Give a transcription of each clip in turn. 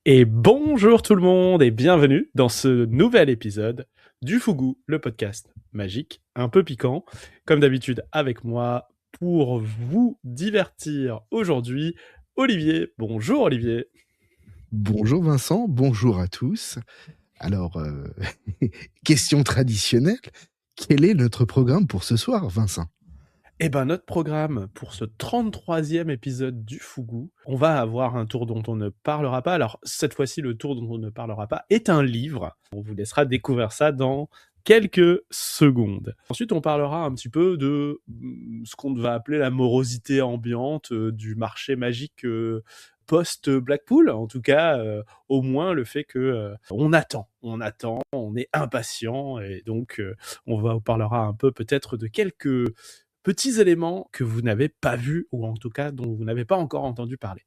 Et bonjour tout le monde et bienvenue dans ce nouvel épisode du Fougou, le podcast magique, un peu piquant, comme d'habitude avec moi pour vous divertir aujourd'hui, Olivier. Bonjour Olivier. Bonjour Vincent, bonjour à tous. Alors, question traditionnelle, quel est notre programme pour ce soir, Vincent? Eh ben notre programme pour ce 33e épisode du Fougou, on va avoir un tour dont on ne parlera pas. Alors cette fois-ci, le tour dont on ne parlera pas est un livre. On vous laissera découvrir ça dans quelques secondes. Ensuite, on parlera un petit peu de ce qu'on va appeler la morosité ambiante du marché magique post-Blackpool. En tout cas, au moins le fait que on attend, on est impatient et donc on vous parlera un peu peut-être de quelques petits éléments que vous n'avez pas vus ou en tout cas dont vous n'avez pas encore entendu parler.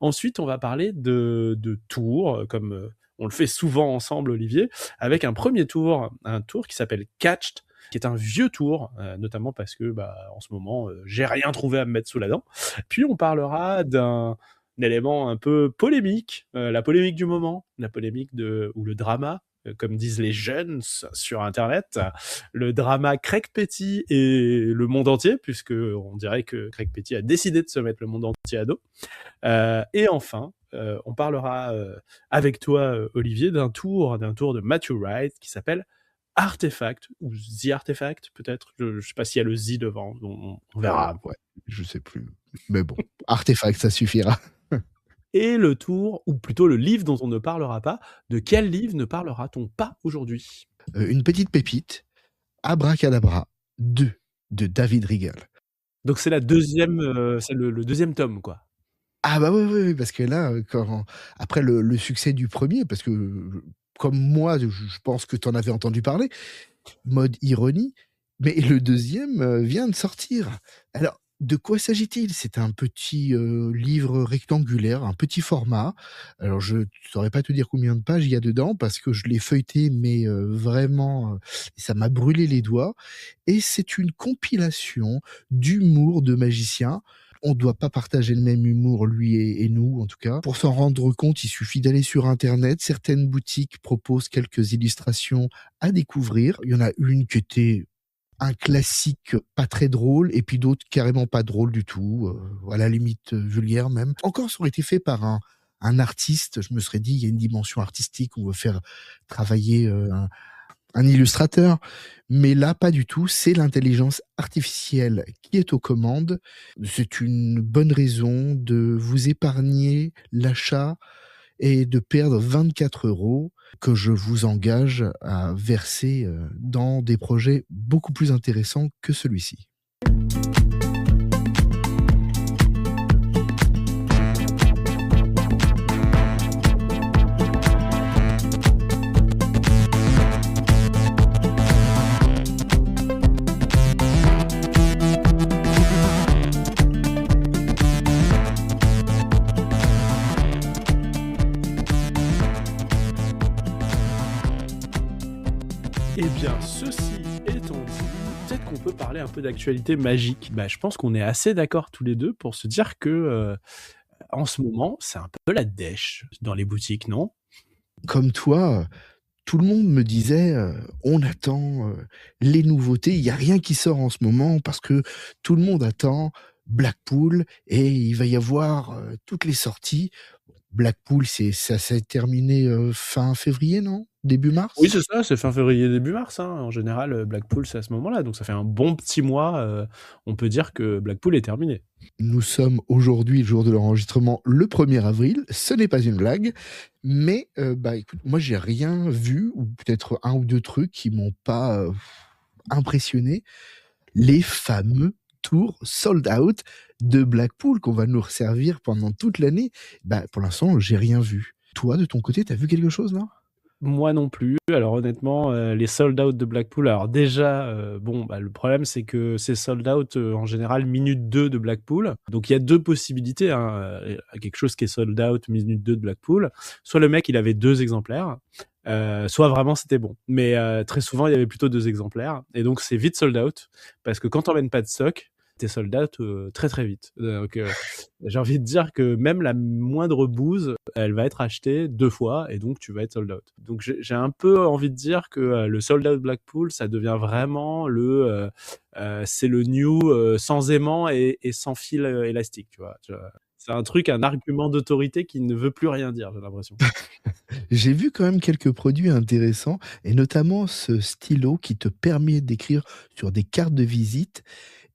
Ensuite, on va parler de tours, comme on le fait souvent ensemble, Olivier, avec un premier tour, un tour qui s'appelle Catched, qui est un vieux tour, notamment parce que en ce moment, j'ai rien trouvé à me mettre sous la dent. Puis on parlera d'un élément un peu polémique, la polémique du moment, la polémique ou le drama, comme disent les jeunes sur Internet, le drama Craig Petty et le monde entier, puisque on dirait que Craig Petty a décidé de se mettre le monde entier à dos. Et enfin, on parlera avec toi, Olivier, d'un tour de Matthew Wright qui s'appelle Artefact, ou The Artefact, peut-être. Je ne sais pas s'il y a le Z devant, on verra. Ouais, je sais plus. Mais bon, artefact, ça suffira. Et le tour, ou plutôt le livre dont on ne parlera pas. De quel livre ne parlera-t-on pas aujourd'hui ? Une petite pépite, Abracadabra 2 de David Riegel. Donc c'est la deuxième, c'est le deuxième tome, quoi. Ah bah oui, parce que là, après le succès du premier, parce que comme moi, je pense que tu en avais entendu parler, mode ironie, mais le deuxième vient de sortir. Alors, de quoi s'agit-il? C'est un petit livre rectangulaire, un petit format. Alors, je ne saurais pas te dire combien de pages il y a dedans parce que je l'ai feuilleté, mais vraiment, ça m'a brûlé les doigts. Et c'est une compilation d'humour de magiciens. On ne doit pas partager le même humour, lui et nous, en tout cas. Pour s'en rendre compte, il suffit d'aller sur Internet. Certaines boutiques proposent quelques illustrations à découvrir. Il y en a une qui était un classique pas très drôle, et puis d'autres carrément pas drôles du tout, à la limite vulgaire même. Encore, ça aurait été fait par un artiste. Je me serais dit, il y a une dimension artistique, on veut faire travailler un illustrateur. Mais là, pas du tout. C'est l'intelligence artificielle qui est aux commandes. C'est une bonne raison de vous épargner l'achat et de perdre 24 € que je vous engage à verser dans des projets beaucoup plus intéressants que celui-ci. Eh bien, ceci étant dit, peut-être qu'on peut parler un peu d'actualité magique. Je pense qu'on est assez d'accord tous les deux pour se dire que en ce moment, c'est un peu la dèche dans les boutiques, non ? Comme toi, tout le monde me disait on attend les nouveautés. Il n'y a rien qui sort en ce moment parce que tout le monde attend Blackpool et il va y avoir toutes les sorties. Blackpool, ça s'est terminé fin février, non? Début Oui, mars? c'est ça, c'est fin février, début mars. En général, Blackpool, c'est à ce moment-là. Donc ça fait un bon petit mois. On peut dire que Blackpool est terminé. Nous sommes aujourd'hui, le jour de l'enregistrement, le 1er avril. Ce n'est pas une blague. Mais écoute, moi, j'ai rien vu, ou peut-être un ou deux trucs qui m'ont pas impressionné. Les fameux tours sold out de Blackpool qu'on va nous resservir pendant toute l'année. Pour l'instant, j'ai rien vu. Toi, de ton côté, t'as vu quelque chose, là? Moi non plus. Alors honnêtement, les sold out de Blackpool, alors déjà, le problème c'est que c'est sold out en général minute 2 de Blackpool. Donc il y a deux possibilités, hein, quelque chose qui est sold out minute 2 de Blackpool. Soit le mec il avait 2 exemplaires, soit vraiment c'était bon. Mais très souvent il y avait plutôt 2 exemplaires. Et donc c'est vite sold out, parce que quand t'emmènes pas de stock, t'es sold out très très vite. Donc j'ai envie de dire que même la moindre bouse, elle va être achetée 2 fois et donc tu vas être sold out. Donc j'ai un peu envie de dire que le sold out Blackpool, ça devient vraiment c'est le new sans aimant et sans fil élastique, tu vois. C'est un argument d'autorité qui ne veut plus rien dire, j'ai l'impression. J'ai vu quand même quelques produits intéressants et notamment ce stylo qui te permet d'écrire sur des cartes de visite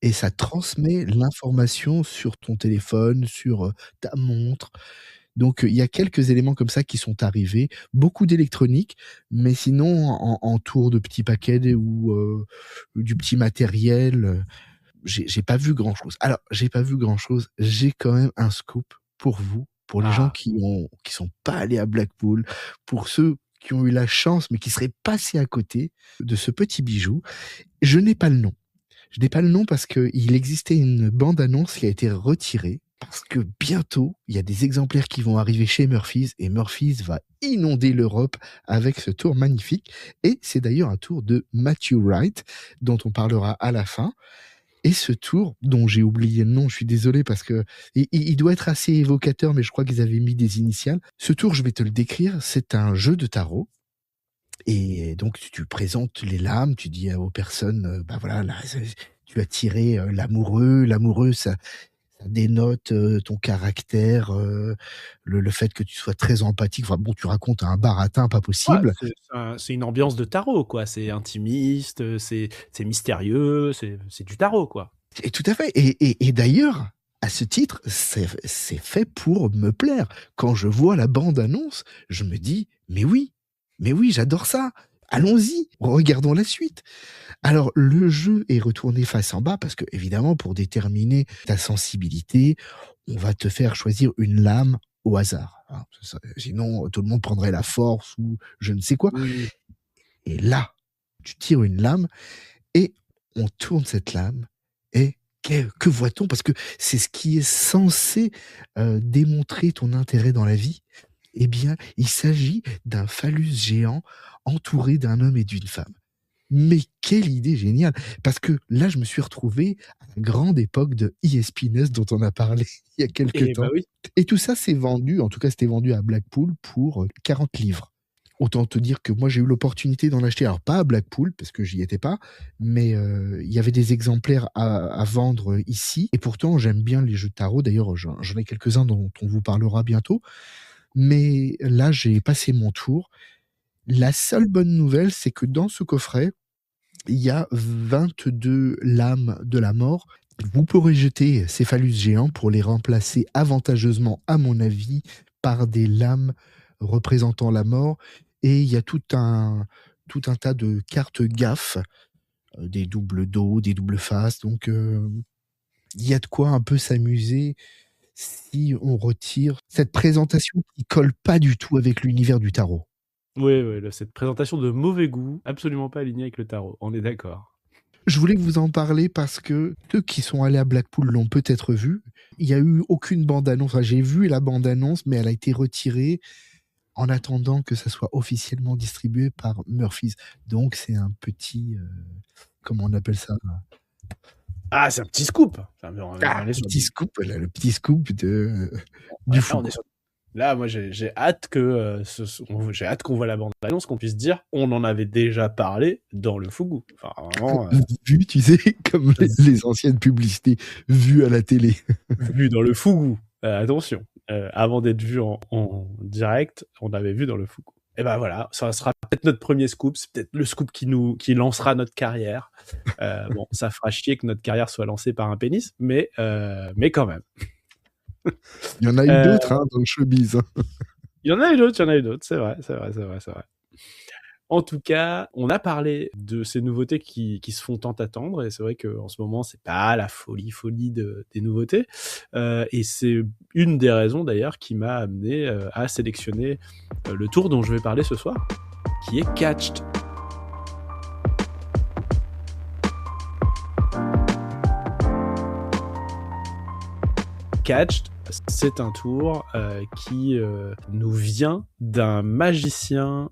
et ça transmet l'information sur ton téléphone, sur, ta montre. Donc, il y a quelques éléments comme ça qui sont arrivés, beaucoup d'électronique, mais sinon en tour de petits paquets ou du petit matériel, j'ai pas vu grand-chose. Alors, j'ai pas vu grand-chose, j'ai quand même un scoop pour vous, pour les gens Ah, qui sont pas allés à Blackpool, pour ceux qui ont eu la chance, mais qui seraient passés à côté de ce petit bijou. Je n'ai pas le nom. Je n'ai pas le nom parce qu'il existait une bande-annonce qui a été retirée, parce que bientôt, il y a des exemplaires qui vont arriver chez Murphy's et Murphy's va inonder l'Europe avec ce tour magnifique. Et c'est d'ailleurs un tour de Matthew Wright, dont on parlera à la fin. Et ce tour, dont j'ai oublié le nom, je suis désolé parce que il doit être assez évocateur, mais je crois qu'ils avaient mis des initiales. Ce tour, je vais te le décrire, c'est un jeu de tarot. Et donc, tu présentes les lames, tu dis aux personnes, bah voilà, là, tu as tiré l'amoureux. L'amoureux, ça dénote ton caractère, le fait que tu sois très empathique. Enfin bon, tu racontes un baratin pas ouais, possible. c'est une ambiance de tarot, quoi. C'est intimiste, c'est mystérieux, c'est du tarot, quoi. Et tout à fait. Et d'ailleurs, à ce titre, c'est fait pour me plaire. Quand je vois la bande-annonce, je me dis, mais oui, j'adore ça. Allons-y, regardons la suite. Alors, le jeu est retourné face en bas parce que, évidemment, pour déterminer ta sensibilité, on va te faire choisir une lame au hasard, hein. Sinon, tout le monde prendrait la force ou je ne sais quoi. Oui. Et là, tu tires une lame et on tourne cette lame et que voit-on? Parce que c'est ce qui est censé démontrer ton intérêt dans la vie. Eh bien, il s'agit d'un phallus géant entouré d'un homme et d'une femme. Mais quelle idée géniale! Parce que là, je me suis retrouvé à la grande époque de ESPNES dont on a parlé il y a quelque Et bah temps. oui. Et tout ça s'est vendu, en tout cas, c'était vendu à Blackpool pour 40 livres. Autant te dire que moi, j'ai eu l'opportunité d'en acheter. Alors, pas à Blackpool, parce que j'y étais pas, mais il y avait des exemplaires à vendre ici. Et pourtant, j'aime bien les jeux de tarot. D'ailleurs, j'en ai quelques-uns dont on vous parlera bientôt. Mais là, j'ai passé mon tour. La seule bonne nouvelle, c'est que dans ce coffret, il y a 22 lames de la mort. Vous pourrez jeter ces phallus géants pour les remplacer avantageusement, à mon avis, par des lames représentant la mort. Et il y a tout un tas de cartes gaffes, des doubles dos, des doubles faces. Donc, il y a de quoi un peu s'amuser si on retire cette présentation qui colle pas du tout avec l'univers du tarot. Oui, oui, cette présentation de mauvais goût, absolument pas alignée avec le tarot. On est d'accord. Je voulais vous en parler parce que ceux qui sont allés à Blackpool l'ont peut-être vu. Il n'y a eu aucune bande-annonce. Enfin, j'ai vu la bande-annonce, mais elle a été retirée en attendant que ça soit officiellement distribué par Murphy's. Donc, c'est un petit... comment on appelle ça? Ah, c'est un petit scoop. Enfin, Ah, on est sur petit scoop, voilà, le petit scoop du là, fou. on est sur- Là, moi, j'ai hâte que j'ai hâte qu'on voit la bande-annonce, qu'on puisse dire on en avait déjà parlé dans le Fougou. Enfin, vraiment, Vu, tu sais, comme les anciennes publicités vues à la télé. vu dans le Fougou. Attention, avant d'être vu en direct, on avait vu dans le Fougou. Et ben voilà, ça sera peut-être notre premier scoop, c'est peut-être le scoop qui lancera notre carrière. Bon, ça fera chier que notre carrière soit lancée par un pénis, mais quand même. Il y en a eu d'autres hein, dans le showbiz. Il y en a eu d'autres, c'est vrai, c'est vrai, c'est vrai, c'est vrai. En tout cas, on a parlé de ces nouveautés qui se font tant attendre, et c'est vrai qu'en ce moment, c'est pas la folie des nouveautés. Et c'est une des raisons d'ailleurs qui m'a amené à sélectionner le tour dont je vais parler ce soir, qui est Catched. Catched, c'est un tour qui nous vient d'un magicien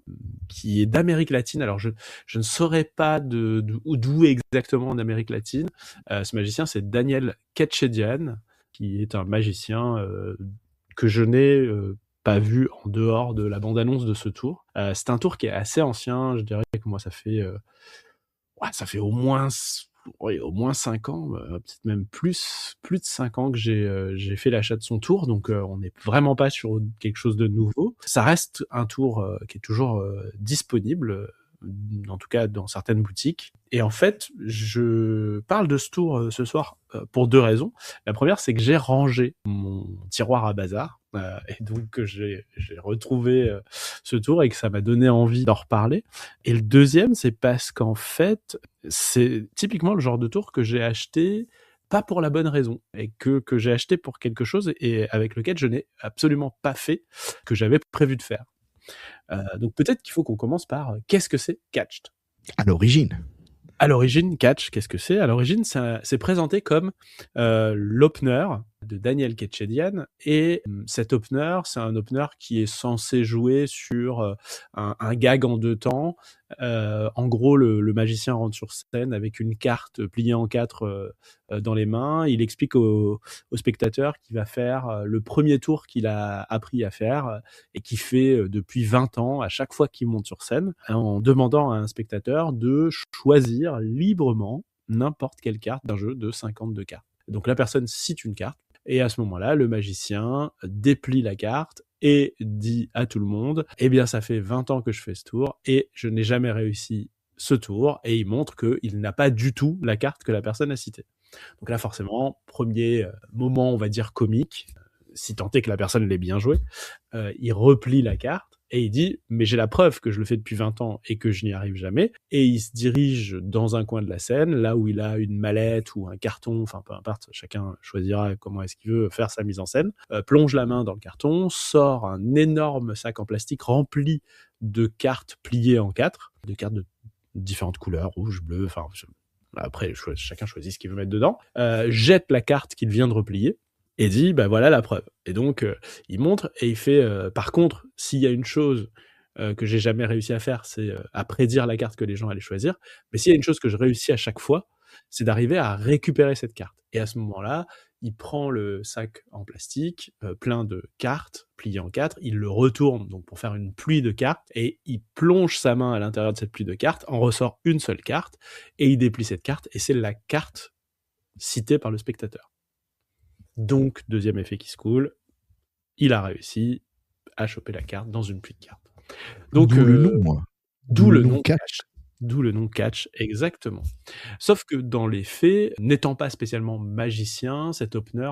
qui est d'Amérique latine. Alors, je ne saurais pas d'où exactement en Amérique latine. Ce magicien, c'est Daniel Ketchedian, qui est un magicien que je n'ai pas vu en dehors de la bande-annonce de ce tour. C'est un tour qui est assez ancien, je dirais que moi ça fait au moins 5 ans, peut-être même plus de 5 ans que j'ai fait l'achat de son tour, donc on n'est vraiment pas sur quelque chose de nouveau. Ça reste un tour qui est toujours disponible, en tout cas dans certaines boutiques. Et en fait, je parle de ce tour ce soir pour 2 raisons. La première, c'est que j'ai rangé mon tiroir à bazar, et donc que j'ai retrouvé ce tour et que ça m'a donné envie d'en reparler. Et le deuxième, c'est parce qu'en fait, c'est typiquement le genre de tour que j'ai acheté pas pour la bonne raison, et que j'ai acheté pour quelque chose et avec lequel je n'ai absolument pas fait que j'avais prévu de faire. Donc peut-être qu'il faut qu'on commence par qu'est-ce que c'est Catched? À l'origine. À l'origine, Catch, qu'est-ce que c'est? À l'origine, c'est présenté comme l'opener de Daniel Ketchedian, et cet opener, c'est un opener qui est censé jouer sur un gag en 2 temps. En gros, le magicien rentre sur scène avec une carte pliée en 4 dans les mains. Il explique au spectateur qu'il va faire le premier tour qu'il a appris à faire et qu'il fait depuis 20 ans à chaque fois qu'il monte sur scène, en demandant à un spectateur de choisir librement n'importe quelle carte d'un jeu de 52 cartes. Donc la personne cite une carte, et à ce moment-là, le magicien déplie la carte et dit à tout le monde « Eh bien, ça fait 20 ans que je fais ce tour et je n'ai jamais réussi ce tour », et il montre qu'il n'a pas du tout la carte que la personne a citée. Donc là, forcément, premier moment, on va dire, comique, si tant est que la personne l'ait bien joué, il replie la carte et il dit « Mais j'ai la preuve que je le fais depuis 20 ans et que je n'y arrive jamais ». Et il se dirige dans un coin de la scène, là où il a une mallette ou un carton, enfin peu importe, chacun choisira comment est-ce qu'il veut faire sa mise en scène, plonge la main dans le carton, sort un énorme sac en plastique rempli de cartes pliées en 4, de cartes de différentes couleurs, rouge, bleu, enfin après chacun choisit ce qu'il veut mettre dedans, jette la carte qu'il vient de replier, et dit bah voilà la preuve. Et donc il montre et il fait par contre, s'il y a une chose que j'ai jamais réussi à faire, c'est à prédire la carte que les gens allaient choisir, mais s'il y a une chose que je réussis à chaque fois, c'est d'arriver à récupérer cette carte. Et à ce moment-là, il prend le sac en plastique plein de cartes pliées en 4, il le retourne donc pour faire une pluie de cartes, et il plonge sa main à l'intérieur de cette pluie de cartes, en ressort une seule carte, et il déplie cette carte, et c'est la carte citée par le spectateur. Donc, deuxième effet qui se coule, il a réussi à choper la carte dans une pluie de cartes. Donc, d'où le nom, moi. D'où le nom Catch. D'où le nom Catch, exactement. Sauf que dans les faits, n'étant pas spécialement magicien, cet opener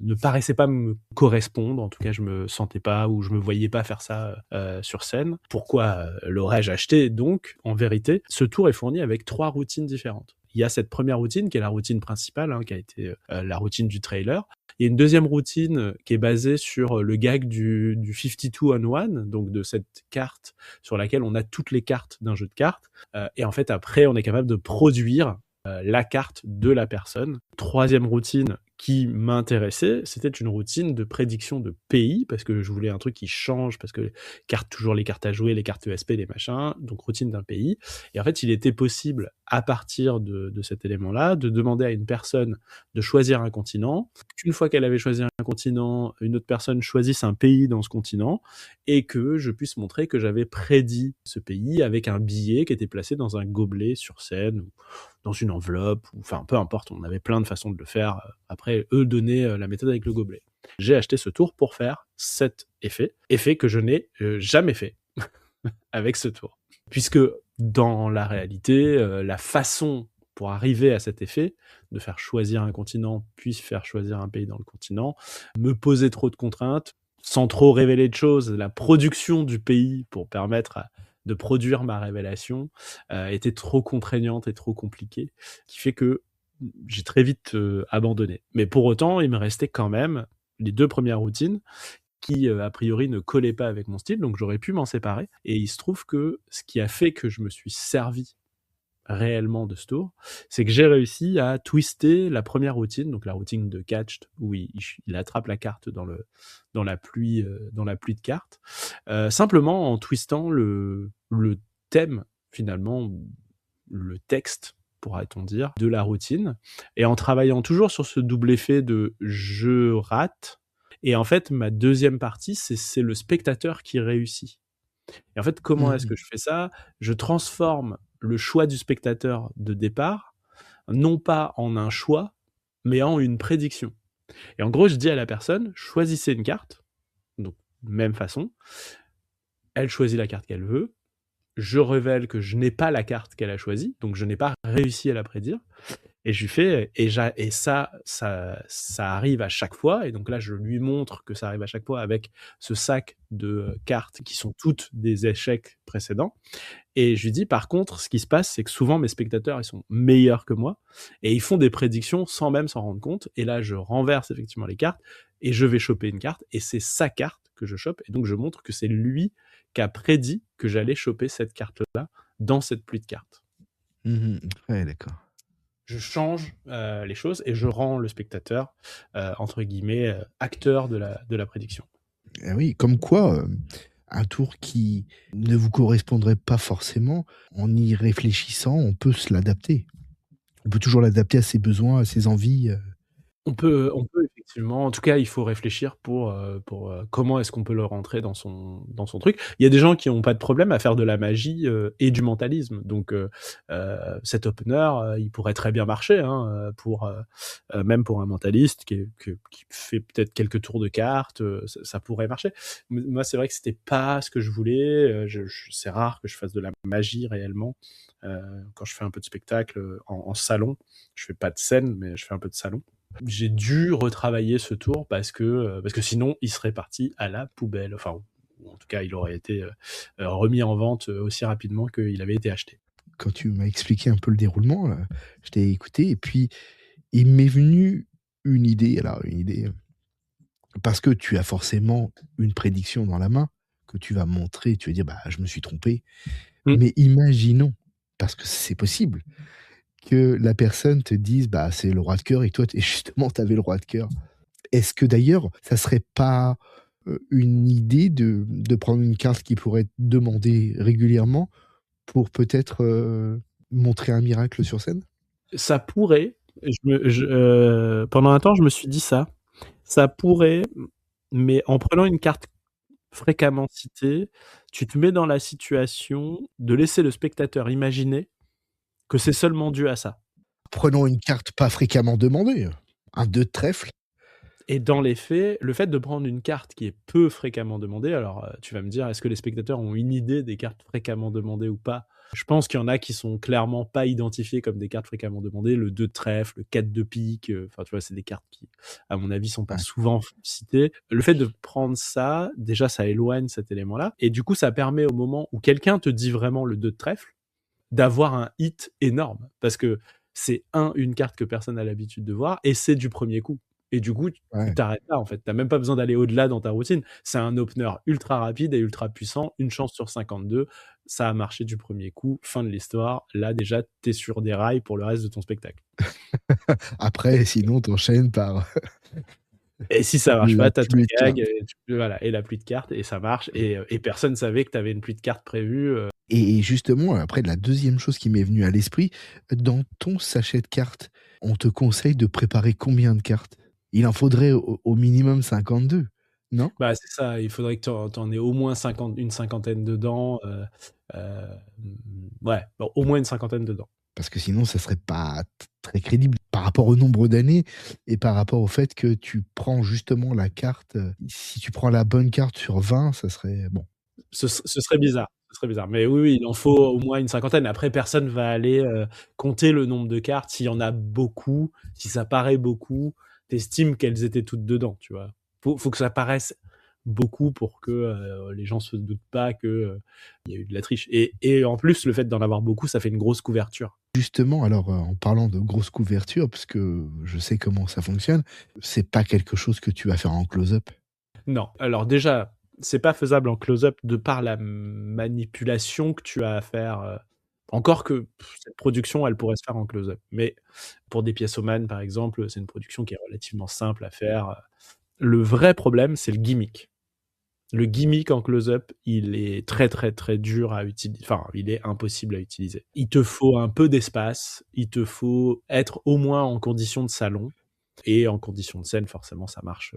ne paraissait pas me correspondre. En tout cas, je me sentais pas, ou je me voyais pas faire ça sur scène. Pourquoi l'aurais-je acheté? Donc, en vérité, ce tour est fourni avec 3 routines différentes. Il y a cette première routine qui est la routine principale, qui a été la routine du trailer. Il y a une deuxième routine qui est basée sur le gag du 52 on 1, donc de cette carte sur laquelle on a toutes les cartes d'un jeu de cartes. Et en fait, après, on est capable de produire la carte de la personne. Troisième routine qui m'intéressait, c'était une routine de prédiction de pays, parce que je voulais un truc qui change, parce que toujours les cartes à jouer, les cartes ESP, les machins, donc routine d'un pays. Et en fait, il était possible, à partir de cet élément-là, de demander à une personne de choisir un continent. Une fois qu'elle avait choisi un continent, une autre personne choisisse un pays dans ce continent, et que je puisse montrer que j'avais prédit ce pays avec un billet qui était placé dans un gobelet sur scène, ou dans une enveloppe, ou enfin peu importe, on avait plein de façons de le faire. Après, eux donnaient la méthode avec le gobelet. J'ai acheté ce tour pour faire cet effet que je n'ai jamais fait avec ce tour. Puisque dans la réalité, la façon pour arriver à cet effet, de faire choisir un continent, puis faire choisir un pays dans le continent, me posait trop de contraintes, sans trop révéler de choses. La production du pays pour permettre de produire ma révélation était trop contraignante et trop compliquée, qui fait que j'ai très vite abandonné. Mais pour autant, il me restait quand même les 2 premières routines qui, a priori, ne collaient pas avec mon style, donc j'aurais pu m'en séparer. Et il se trouve que ce qui a fait que je me suis servi réellement de ce tour, c'est que j'ai réussi à twister la première routine, donc la routine de catch où il attrape la carte dans la pluie de cartes, simplement en twistant le thème finalement, le texte pourrait-on dire, de la routine, et en travaillant toujours sur ce double effet de je rate, et en fait ma deuxième partie c'est le spectateur qui réussit. Et en fait, comment est-ce que je fais ça? Je transforme le choix du spectateur de départ, non pas en un choix, mais en une prédiction. Et en gros, je dis à la personne, choisissez une carte, donc même façon, elle choisit la carte qu'elle veut, je révèle que je n'ai pas la carte qu'elle a choisie, donc je n'ai pas réussi à la prédire, et je lui fais, et ça arrive à chaque fois, et donc là je lui montre que ça arrive à chaque fois avec ce sac de cartes qui sont toutes des échecs précédents, et je lui dis par contre, ce qui se passe, c'est que souvent mes spectateurs ils sont meilleurs que moi, et ils font des prédictions sans même s'en rendre compte, et là je renverse effectivement les cartes, et je vais choper une carte, et c'est sa carte que je chope, et donc je montre que c'est lui qui a prédit que j'allais choper cette carte-là dans cette pluie de cartes. Ouais, d'accord. Je change les choses et je rends le spectateur, entre guillemets, acteur de la prédiction. Ah oui, comme quoi, un tour qui ne vous correspondrait pas forcément, en y réfléchissant, on peut se l'adapter. On peut toujours l'adapter à ses besoins, à ses envies. On peut effectivement, en tout cas, il faut réfléchir pour comment est-ce qu'on peut le rentrer dans son truc. Il y a des gens qui ont pas de problème à faire de la magie et du mentalisme. Donc cet opener, il pourrait très bien marcher, hein, même pour un mentaliste qui fait peut-être quelques tours de cartes, ça pourrait marcher. Moi, c'est vrai que c'était pas ce que je voulais. C'est rare que je fasse de la magie réellement. Quand je fais un peu de spectacle en salon, je fais pas de scène, mais je fais un peu de salon. J'ai dû retravailler ce tour parce que sinon il serait parti à la poubelle. Enfin, ou en tout cas, il aurait été remis en vente aussi rapidement qu'il avait été acheté. Quand tu m'as expliqué un peu le déroulement, je t'ai écouté et puis il m'est venu une idée. Alors une idée, parce que tu as forcément une prédiction dans la main que tu vas montrer, tu vas dire: «Bah, je me suis trompé». Mais imaginons, parce que c'est possible, que la personne te dise: «Bah, c'est le roi de cœur» et toi tu justement, tu avais le roi de cœur. Est-ce que d'ailleurs, ça serait pas, une idée de prendre une carte qui pourrait être demandée régulièrement pour peut-être, montrer un miracle sur scène? Ça pourrait. Pendant un temps, je me suis dit ça. Ça pourrait, mais en prenant une carte fréquemment citée, tu te mets dans la situation de laisser le spectateur imaginer que c'est seulement dû à ça. Prenons une carte pas fréquemment demandée, un 2 de trèfle. Et dans les faits, le fait de prendre une carte qui est peu fréquemment demandée, alors tu vas me dire, est-ce que les spectateurs ont une idée des cartes fréquemment demandées ou pas? Je pense qu'il y en a qui sont clairement pas identifiées comme des cartes fréquemment demandées, le 2 de trèfle, le 4 de pique, enfin tu vois, c'est des cartes qui, à mon avis, sont pas souvent citées. Le fait de prendre ça, déjà ça éloigne cet élément-là, et du coup ça permet au moment où quelqu'un te dit vraiment le 2 de trèfle, d'avoir un hit énorme, parce que c'est une carte que personne n'a l'habitude de voir, et c'est du premier coup. Et du coup, tu t'arrêtes là, en fait. T'as même pas besoin d'aller au-delà dans ta routine. C'est un opener ultra rapide et ultra puissant, une chance sur 52. Ça a marché du premier coup, fin de l'histoire. Là, déjà, t'es sur des rails pour le reste de ton spectacle. Après, sinon, t'enchaînes par Et si ça marche la pas, t'as ton pluie de gag, cartes. voilà, et la pluie de cartes, et ça marche. Et personne savait que t'avais une pluie de cartes prévue. Et justement, après, la deuxième chose qui m'est venue à l'esprit, dans ton sachet de cartes, on te conseille de préparer combien de cartes? Il en faudrait au minimum 52, non? Bah, c'est ça, il faudrait que t'en aies au moins une cinquantaine dedans. Ouais, bon, au moins une cinquantaine dedans. Parce que sinon, ça serait pas très crédible par rapport au nombre d'années et par rapport au fait que tu prends justement la carte. Si tu prends la bonne carte sur 20, ça serait bon. Ce serait bizarre. Ce serait bizarre. Mais oui, il en faut au moins une cinquantaine. Après, personne va aller compter le nombre de cartes. S'il y en a beaucoup, si ça paraît beaucoup, t'estimes qu'elles étaient toutes dedans, tu vois. Faut que ça paraisse beaucoup pour que les gens se doutent pas que il y a eu de la triche. Et en plus, le fait d'en avoir beaucoup, ça fait une grosse couverture. Justement, alors, en parlant de grosses couvertures, parce que je sais comment ça fonctionne, c'est pas quelque chose que tu vas faire en close-up? Non. Alors déjà, c'est pas faisable en close-up de par la manipulation que tu as à faire Encore que cette production, elle pourrait se faire en close-up. Mais pour des pièces-au-man, par exemple, c'est une production qui est relativement simple à faire. Le vrai problème, c'est le gimmick. Le gimmick en close-up, il est très, très, très dur à utiliser. Enfin, il est impossible à utiliser. Il te faut un peu d'espace, il te faut être au moins en condition de salon. Et en condition de scène, forcément, ça marche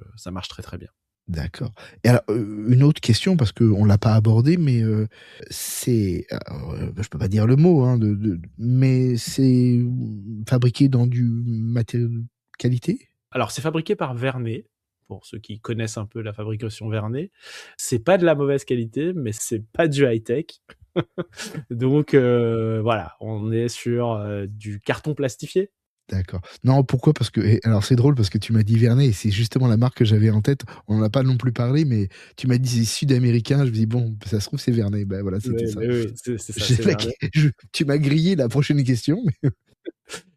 très, très bien. D'accord. Et alors, une autre question, parce qu'on l'a pas abordé, mais c'est, je peux pas dire le mot, hein, mais c'est fabriqué dans du matériau de qualité? Alors, c'est fabriqué par Vernet, pour ceux qui connaissent un peu la fabrication Vernet. C'est pas de la mauvaise qualité, mais c'est pas du high-tech. Donc, voilà, on est sur du carton plastifié. D'accord. Non, pourquoi? Parce que alors c'est drôle parce que tu m'as dit Vernet et c'est justement la marque que j'avais en tête. On en a pas non plus parlé, mais tu m'as dit c'est sud-américain. Je me dis: «Bon, ça se trouve c'est Vernet». Ben voilà, c'était Oui, ça. mais oui, c'est ça, J'ai c'est la Vernet. tu m'as grillé la prochaine question, mais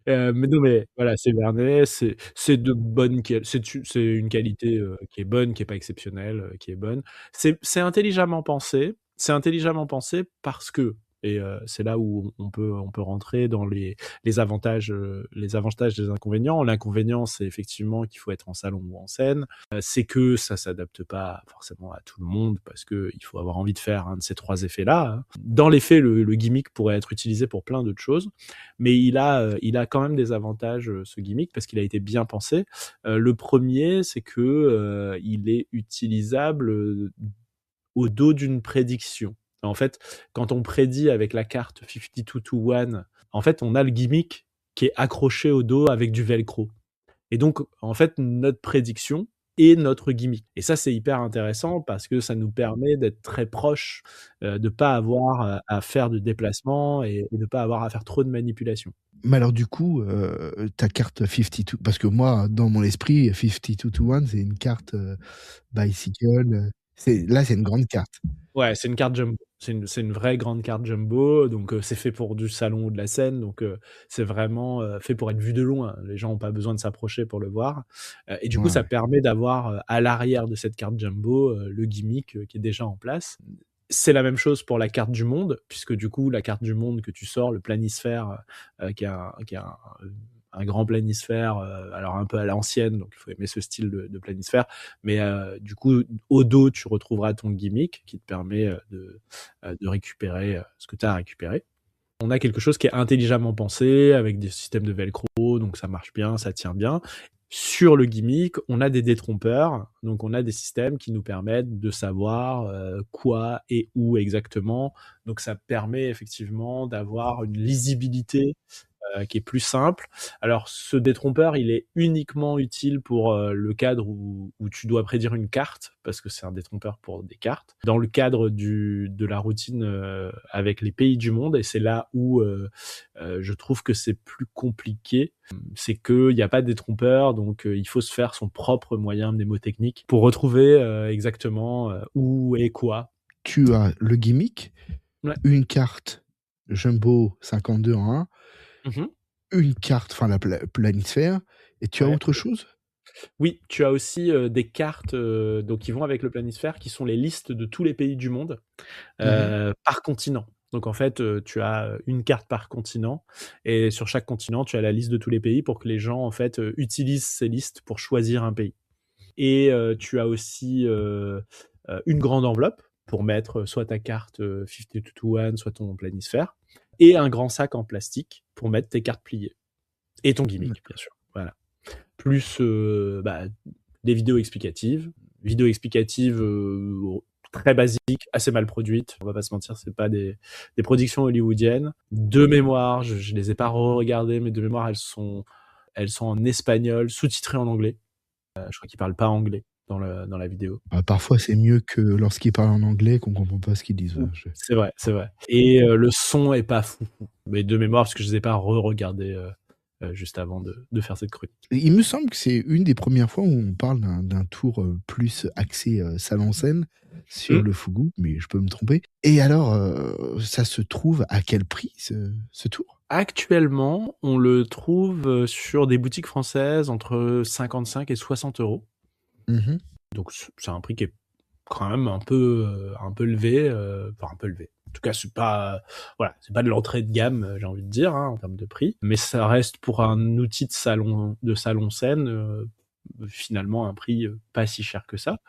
Mais non, mais voilà, c'est Vernet, c'est de bonne qualité, c'est une qualité qui est bonne, qui est pas exceptionnelle, qui est bonne. C'est intelligemment pensé. C'est intelligemment pensé parce que, et c'est là où on peut rentrer dans les avantages des inconvénients. L'inconvénient, c'est effectivement qu'il faut être en salon ou en scène. C'est que ça s'adapte pas forcément à tout le monde parce que il faut avoir envie de faire un de ces trois effets-là, hein. Dans les faits, le gimmick pourrait être utilisé pour plein d'autres choses. Mais il a quand même des avantages, ce gimmick, parce qu'il a été bien pensé. Le premier, c'est que il est utilisable au dos d'une prédiction. En fait, quand on prédit avec la carte 52 to 1, en fait, on a le gimmick qui est accroché au dos avec du velcro. Et donc, en fait, notre prédiction est notre gimmick. Et ça, c'est hyper intéressant parce que ça nous permet d'être très proche, de pas avoir à faire de déplacement et de pas avoir à faire trop de manipulation. mais alors du coup, ta carte 52 parce que moi, dans mon esprit, 52 to 1, c'est une carte, bicycle, c'est une grande carte. Ouais, c'est une carte jumbo. C'est une vraie grande carte jumbo, donc c'est fait pour du salon ou de la scène, donc c'est vraiment fait pour être vu de loin. Les gens ont pas besoin de s'approcher pour le voir. Et du coup, Ouais, ça ouais. permet d'avoir à l'arrière de cette carte jumbo le gimmick qui est déjà en place. C'est la même chose pour la carte du monde, puisque du coup, la carte du monde que tu sors, le planisphère, qui est un grand planisphère, alors un peu à l'ancienne, donc il faut aimer ce style de planisphère. Mais du coup, au dos, tu retrouveras ton gimmick qui te permet de récupérer ce que tu as à récupérer. On a quelque chose qui est intelligemment pensé, avec des systèmes de velcro, donc ça marche bien, ça tient bien. Sur le gimmick, on a des détrompeurs, donc on a des systèmes qui nous permettent de savoir quoi et où exactement. Donc ça permet effectivement d'avoir une lisibilité qui est plus simple. Alors, ce détrompeur, il est uniquement utile pour le cadre où tu dois prédire une carte, parce que c'est un détrompeur pour des cartes. Dans le cadre de la routine avec les pays du monde, et c'est là où je trouve que c'est plus compliqué, c'est qu'il n'y a pas de détrompeur, donc il faut se faire son propre moyen mnémotechnique pour retrouver exactement où et quoi. Tu as le gimmick, Ouais. une carte jumbo 52 en 1, Mhm. une carte, enfin la planisphère, et tu as Ouais. autre chose? Oui, tu as aussi des cartes donc qui vont avec le planisphère, qui sont les listes de tous les pays du monde Mmh. par continent. Donc en fait, tu as une carte par continent, et sur chaque continent, tu as la liste de tous les pays pour que les gens en fait utilisent ces listes pour choisir un pays. Et tu as aussi une grande enveloppe pour mettre soit ta carte 52 soit ton planisphère, et un grand sac en plastique pour mettre tes cartes pliées et ton gimmick, bien sûr. Voilà. Plus des vidéos explicatives très basiques, assez mal produites. On va pas se mentir, c'est pas des productions hollywoodiennes. De mémoire, je les ai pas re-regardées, mais de mémoire, elles sont en espagnol, sous-titrées en anglais. Je crois qu'ils parlent pas anglais dans la vidéo. Bah, parfois, c'est mieux que lorsqu'ils parlent en anglais qu'on comprend pas ce qu'ils disent, je C'est vrai, c'est vrai. Et le son est pas fou, mais de mémoire, parce que je les ai pas re-regardés juste avant de faire cette chronique. il me semble que c'est une des premières fois où on parle d'un tour, plus axé, salle en scène sur Mmh. le Fugu, mais je peux me tromper. Et alors, ça se trouve à quel prix ce tour? Actuellement, on le trouve sur des boutiques françaises entre 55 et 60 euros. Mmh. Donc c'est un prix qui est quand même un peu élevé, enfin un peu élevé. En tout cas, c'est pas, voilà, c'est pas de l'entrée de gamme, j'ai envie de dire, hein, en termes de prix, mais ça reste pour un outil de salon scène, finalement un prix pas si cher que ça.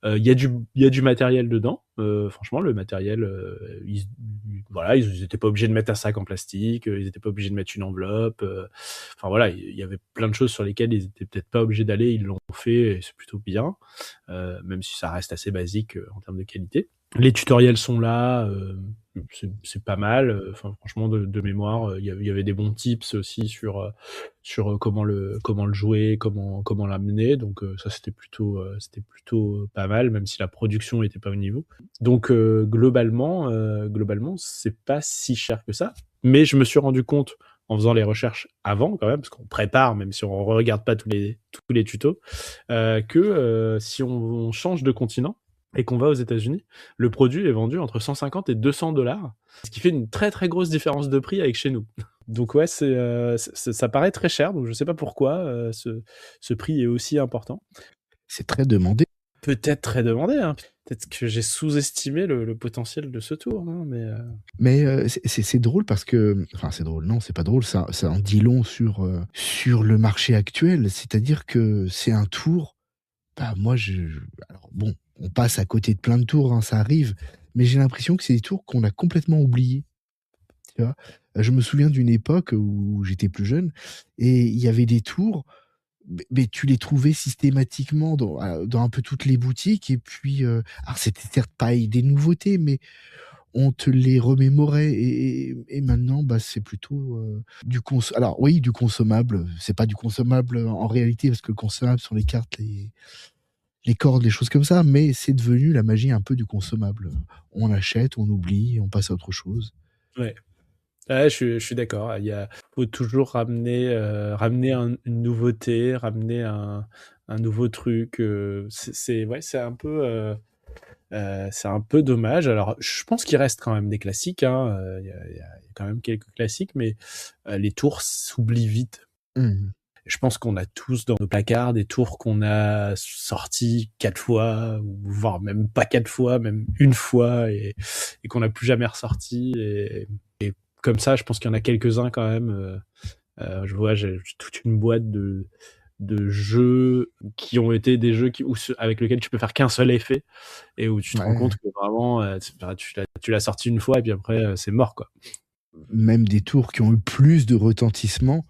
Il y a du matériel dedans. Franchement, le matériel, voilà, ils étaient pas obligés de mettre un sac en plastique, ils étaient pas obligés de mettre une enveloppe. Enfin voilà, il y avait plein de choses sur lesquelles ils étaient peut-être pas obligés d'aller, ils l'ont fait et c'est plutôt bien, même si ça reste assez basique en termes de qualité. Les tutoriels sont là, c'est pas mal. Enfin, franchement, de mémoire, il y avait des bons tips aussi sur comment le jouer, comment l'amener. Donc ça, c'était plutôt pas mal, même si la production était pas au niveau. Donc globalement, c'est pas si cher que ça. Mais je me suis rendu compte en faisant les recherches avant quand même, parce qu'on prépare, même si on regarde pas tous les tutos, que si on change de continent et qu'on va aux États-Unis, le produit est vendu entre 150 et 200 $, ce qui fait une très très grosse différence de prix avec chez nous. Donc ouais, ça paraît très cher, donc je sais pas pourquoi ce prix est aussi important. C'est très demandé. Peut-être très demandé, hein. Peut-être que j'ai sous-estimé le potentiel de ce tour, hein, mais c'est drôle parce que, enfin c'est drôle, non, c'est pas drôle, ça en dit long sur le marché actuel. C'est-à-dire que c'est un tour. Bah moi, alors bon, on passe à côté de plein de tours, hein, ça arrive, mais j'ai l'impression que c'est des tours qu'on a complètement oubliés. Tu vois, je me souviens d'une époque où j'étais plus jeune et il y avait des tours, mais tu les trouvais systématiquement dans un peu toutes les boutiques. Et puis, alors c'était certes pas des nouveautés, mais on te les remémorait. Et maintenant, bah, c'est plutôt alors oui, du consommable. C'est pas du consommable en réalité, parce que le consommable sont les cartes, les cordes, les choses comme ça, mais c'est devenu la magie un peu du consommable. On achète, on oublie, on passe à autre chose. ouais. Ouais, je suis d'accord. Faut toujours ramener une nouveauté, ramener un nouveau truc. C'est un peu dommage. Alors, je pense qu'il reste quand même des classiques, hein. Il y a quand même quelques classiques, mais les tours s'oublient vite. Mmh. Je pense qu'on a tous dans nos placards des tours qu'on a sortis 4 fois, ou voire même pas 4 fois, même une fois, et qu'on n'a plus jamais ressorti. Et comme ça, je pense qu'il y en a quelques-uns quand même. Je vois, j'ai toute une boîte de jeux qui ont été des jeux avec lesquels tu peux faire qu'un seul effet, et où tu te rends compte que vraiment tu l'as sorti une fois et puis après c'est mort, quoi. Même des tours qui ont eu plus de retentissement,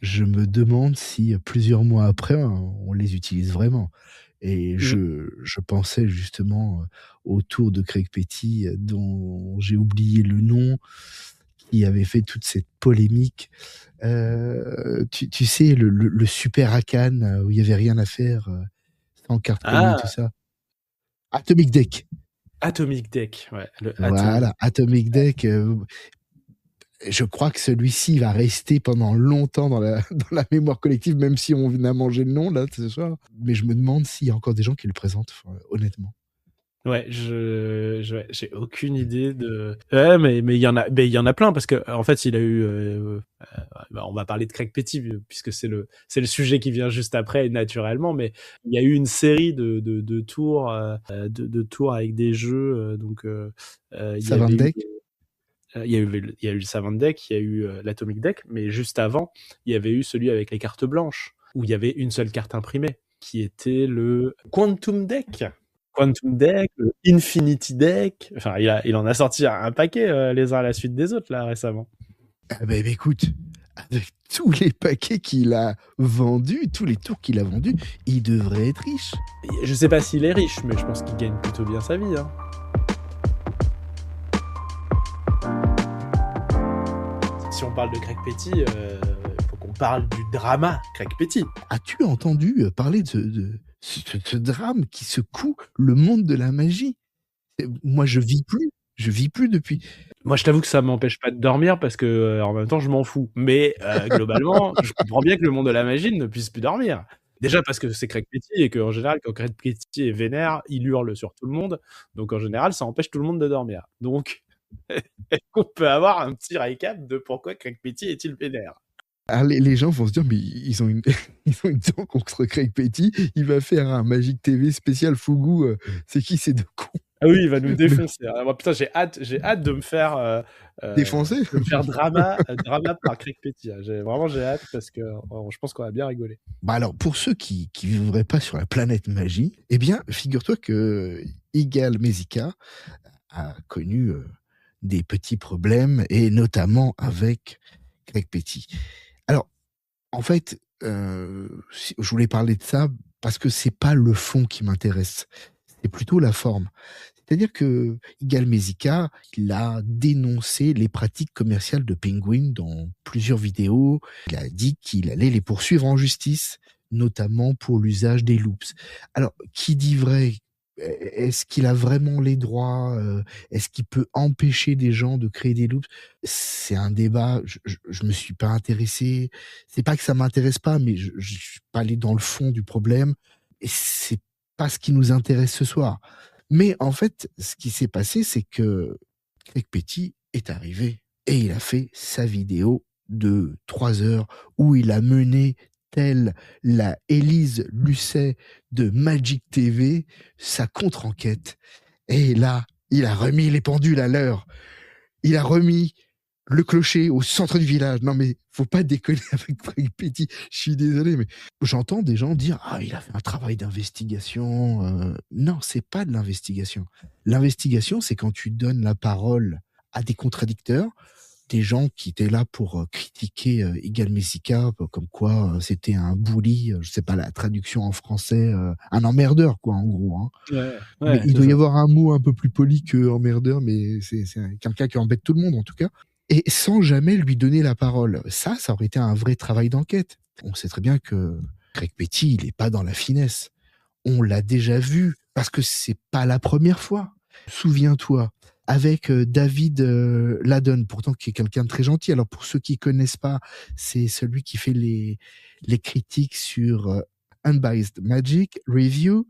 je me demande si plusieurs mois après, on les utilise vraiment. Et je pensais justement au tour de Craig Petty, dont j'ai oublié le nom, qui avait fait toute cette polémique. Tu sais, le Super Hakan, où il y avait rien à faire, sans carte commune, tout ça. Atomic Deck. Atomic Deck, ouais. Voilà, Atomic Deck. Je crois que celui-ci va rester pendant longtemps dans la mémoire collective, même si on a mangé le nom là ce soir. Mais je me demande s'il y a encore des gens qui le présentent, honnêtement. Ouais, j'ai aucune idée de. Ouais, mais il y en a plein, parce que en fait il a eu. On va parler de Craig Petty puisque c'est le sujet qui vient juste après, naturellement. Mais il y a eu une série de tours, de tours avec des jeux. Donc Savant Deck. Il y a eu le Savant Deck, il y a eu l'Atomic Deck, mais juste avant, il y avait eu celui avec les cartes blanches, où il y avait une seule carte imprimée, qui était le Quantum Deck. Quantum Deck, le Infinity Deck. Enfin, il en a sorti un paquet les uns à la suite des autres là récemment. Ah bah, écoute, avec tous les paquets qu'il a vendus, tous les tours qu'il a vendus, il devrait être riche. Je sais pas s'il est riche, mais je pense qu'il gagne plutôt bien sa vie, hein. Si on parle de Craig Petty, faut qu'on parle du drama Craig Petty. As-tu entendu parler de ce drame qui secoue le monde de la magie? Moi, je vis plus depuis. Moi, je t'avoue que ça m'empêche pas de dormir, parce que en même temps, je m'en fous. Mais globalement, je comprends bien que le monde de la magie ne puisse plus dormir. Déjà parce que c'est Craig Petty, et qu'en général, quand Craig Petty est vénère, il hurle sur tout le monde. Donc en général, ça empêche tout le monde de dormir. Donc, est-ce qu'on peut avoir un petit récap de pourquoi Craig Petty est-il vénère? Alors, les gens vont se dire, mais ils ont une dent contre Craig Petty, il va faire un Magic TV spécial Fougou, c'est qui ces deux cons? Ah oui, il va nous Le défoncer. Ah, moi, putain, j'ai hâte défoncer. de me faire drama par Craig Petty. Hein. J'ai hâte parce que je pense qu'on va bien rigoler. Bah alors, pour ceux qui vivraient pas sur la planète magie, eh bien, figure-toi que Igal Mesika a connu des petits problèmes, et notamment avec Craig Petty. Alors, en fait, je voulais parler de ça parce que c'est pas le fond qui m'intéresse, c'est plutôt la forme. C'est-à-dire que Igal Mesika, il a dénoncé les pratiques commerciales de Penguin dans plusieurs vidéos. Il a dit qu'il allait les poursuivre en justice, notamment pour l'usage des loops. Alors, qui dit vrai? Est-ce qu'il a vraiment les droits? Est-ce qu'il peut empêcher des gens de créer des loops? C'est un débat. Je me suis pas intéressé. C'est pas que ça m'intéresse pas, mais je suis pas allé dans le fond du problème. Et c'est pas ce qui nous intéresse ce soir. Mais en fait, ce qui s'est passé, c'est que Craig Petty est arrivé et il a fait sa vidéo de 3 heures où il a mené, telle la Élise Lucet de Magic TV, sa contre-enquête. Et là, il a remis les pendules à l'heure. Il a remis le clocher au centre du village. Non, mais faut pas déconner avec Craig Petty. Je suis désolé, mais j'entends des gens dire ah, il a fait un travail d'investigation. Non, c'est pas de l'investigation. L'investigation, c'est quand tu donnes la parole à des contradicteurs, des gens qui étaient là pour critiquer Igal Mesika, comme quoi c'était un bully, je sais pas la traduction en français, un emmerdeur, quoi, en gros. Hein. Mais Ouais, il c'est doit y ça. avoir un mot un peu plus poli que emmerdeur, mais c'est quelqu'un qui embête tout le monde, en tout cas. Et sans jamais lui donner la parole. Ça aurait été un vrai travail d'enquête. On sait très bien que Craig Petty, il est pas dans la finesse. On l'a déjà vu, parce que c'est pas la première fois. Souviens-toi, avec David Ladon, pourtant qui est quelqu'un de très gentil. Alors pour ceux qui connaissent pas, c'est celui qui fait les critiques sur Unbiased Magic Review.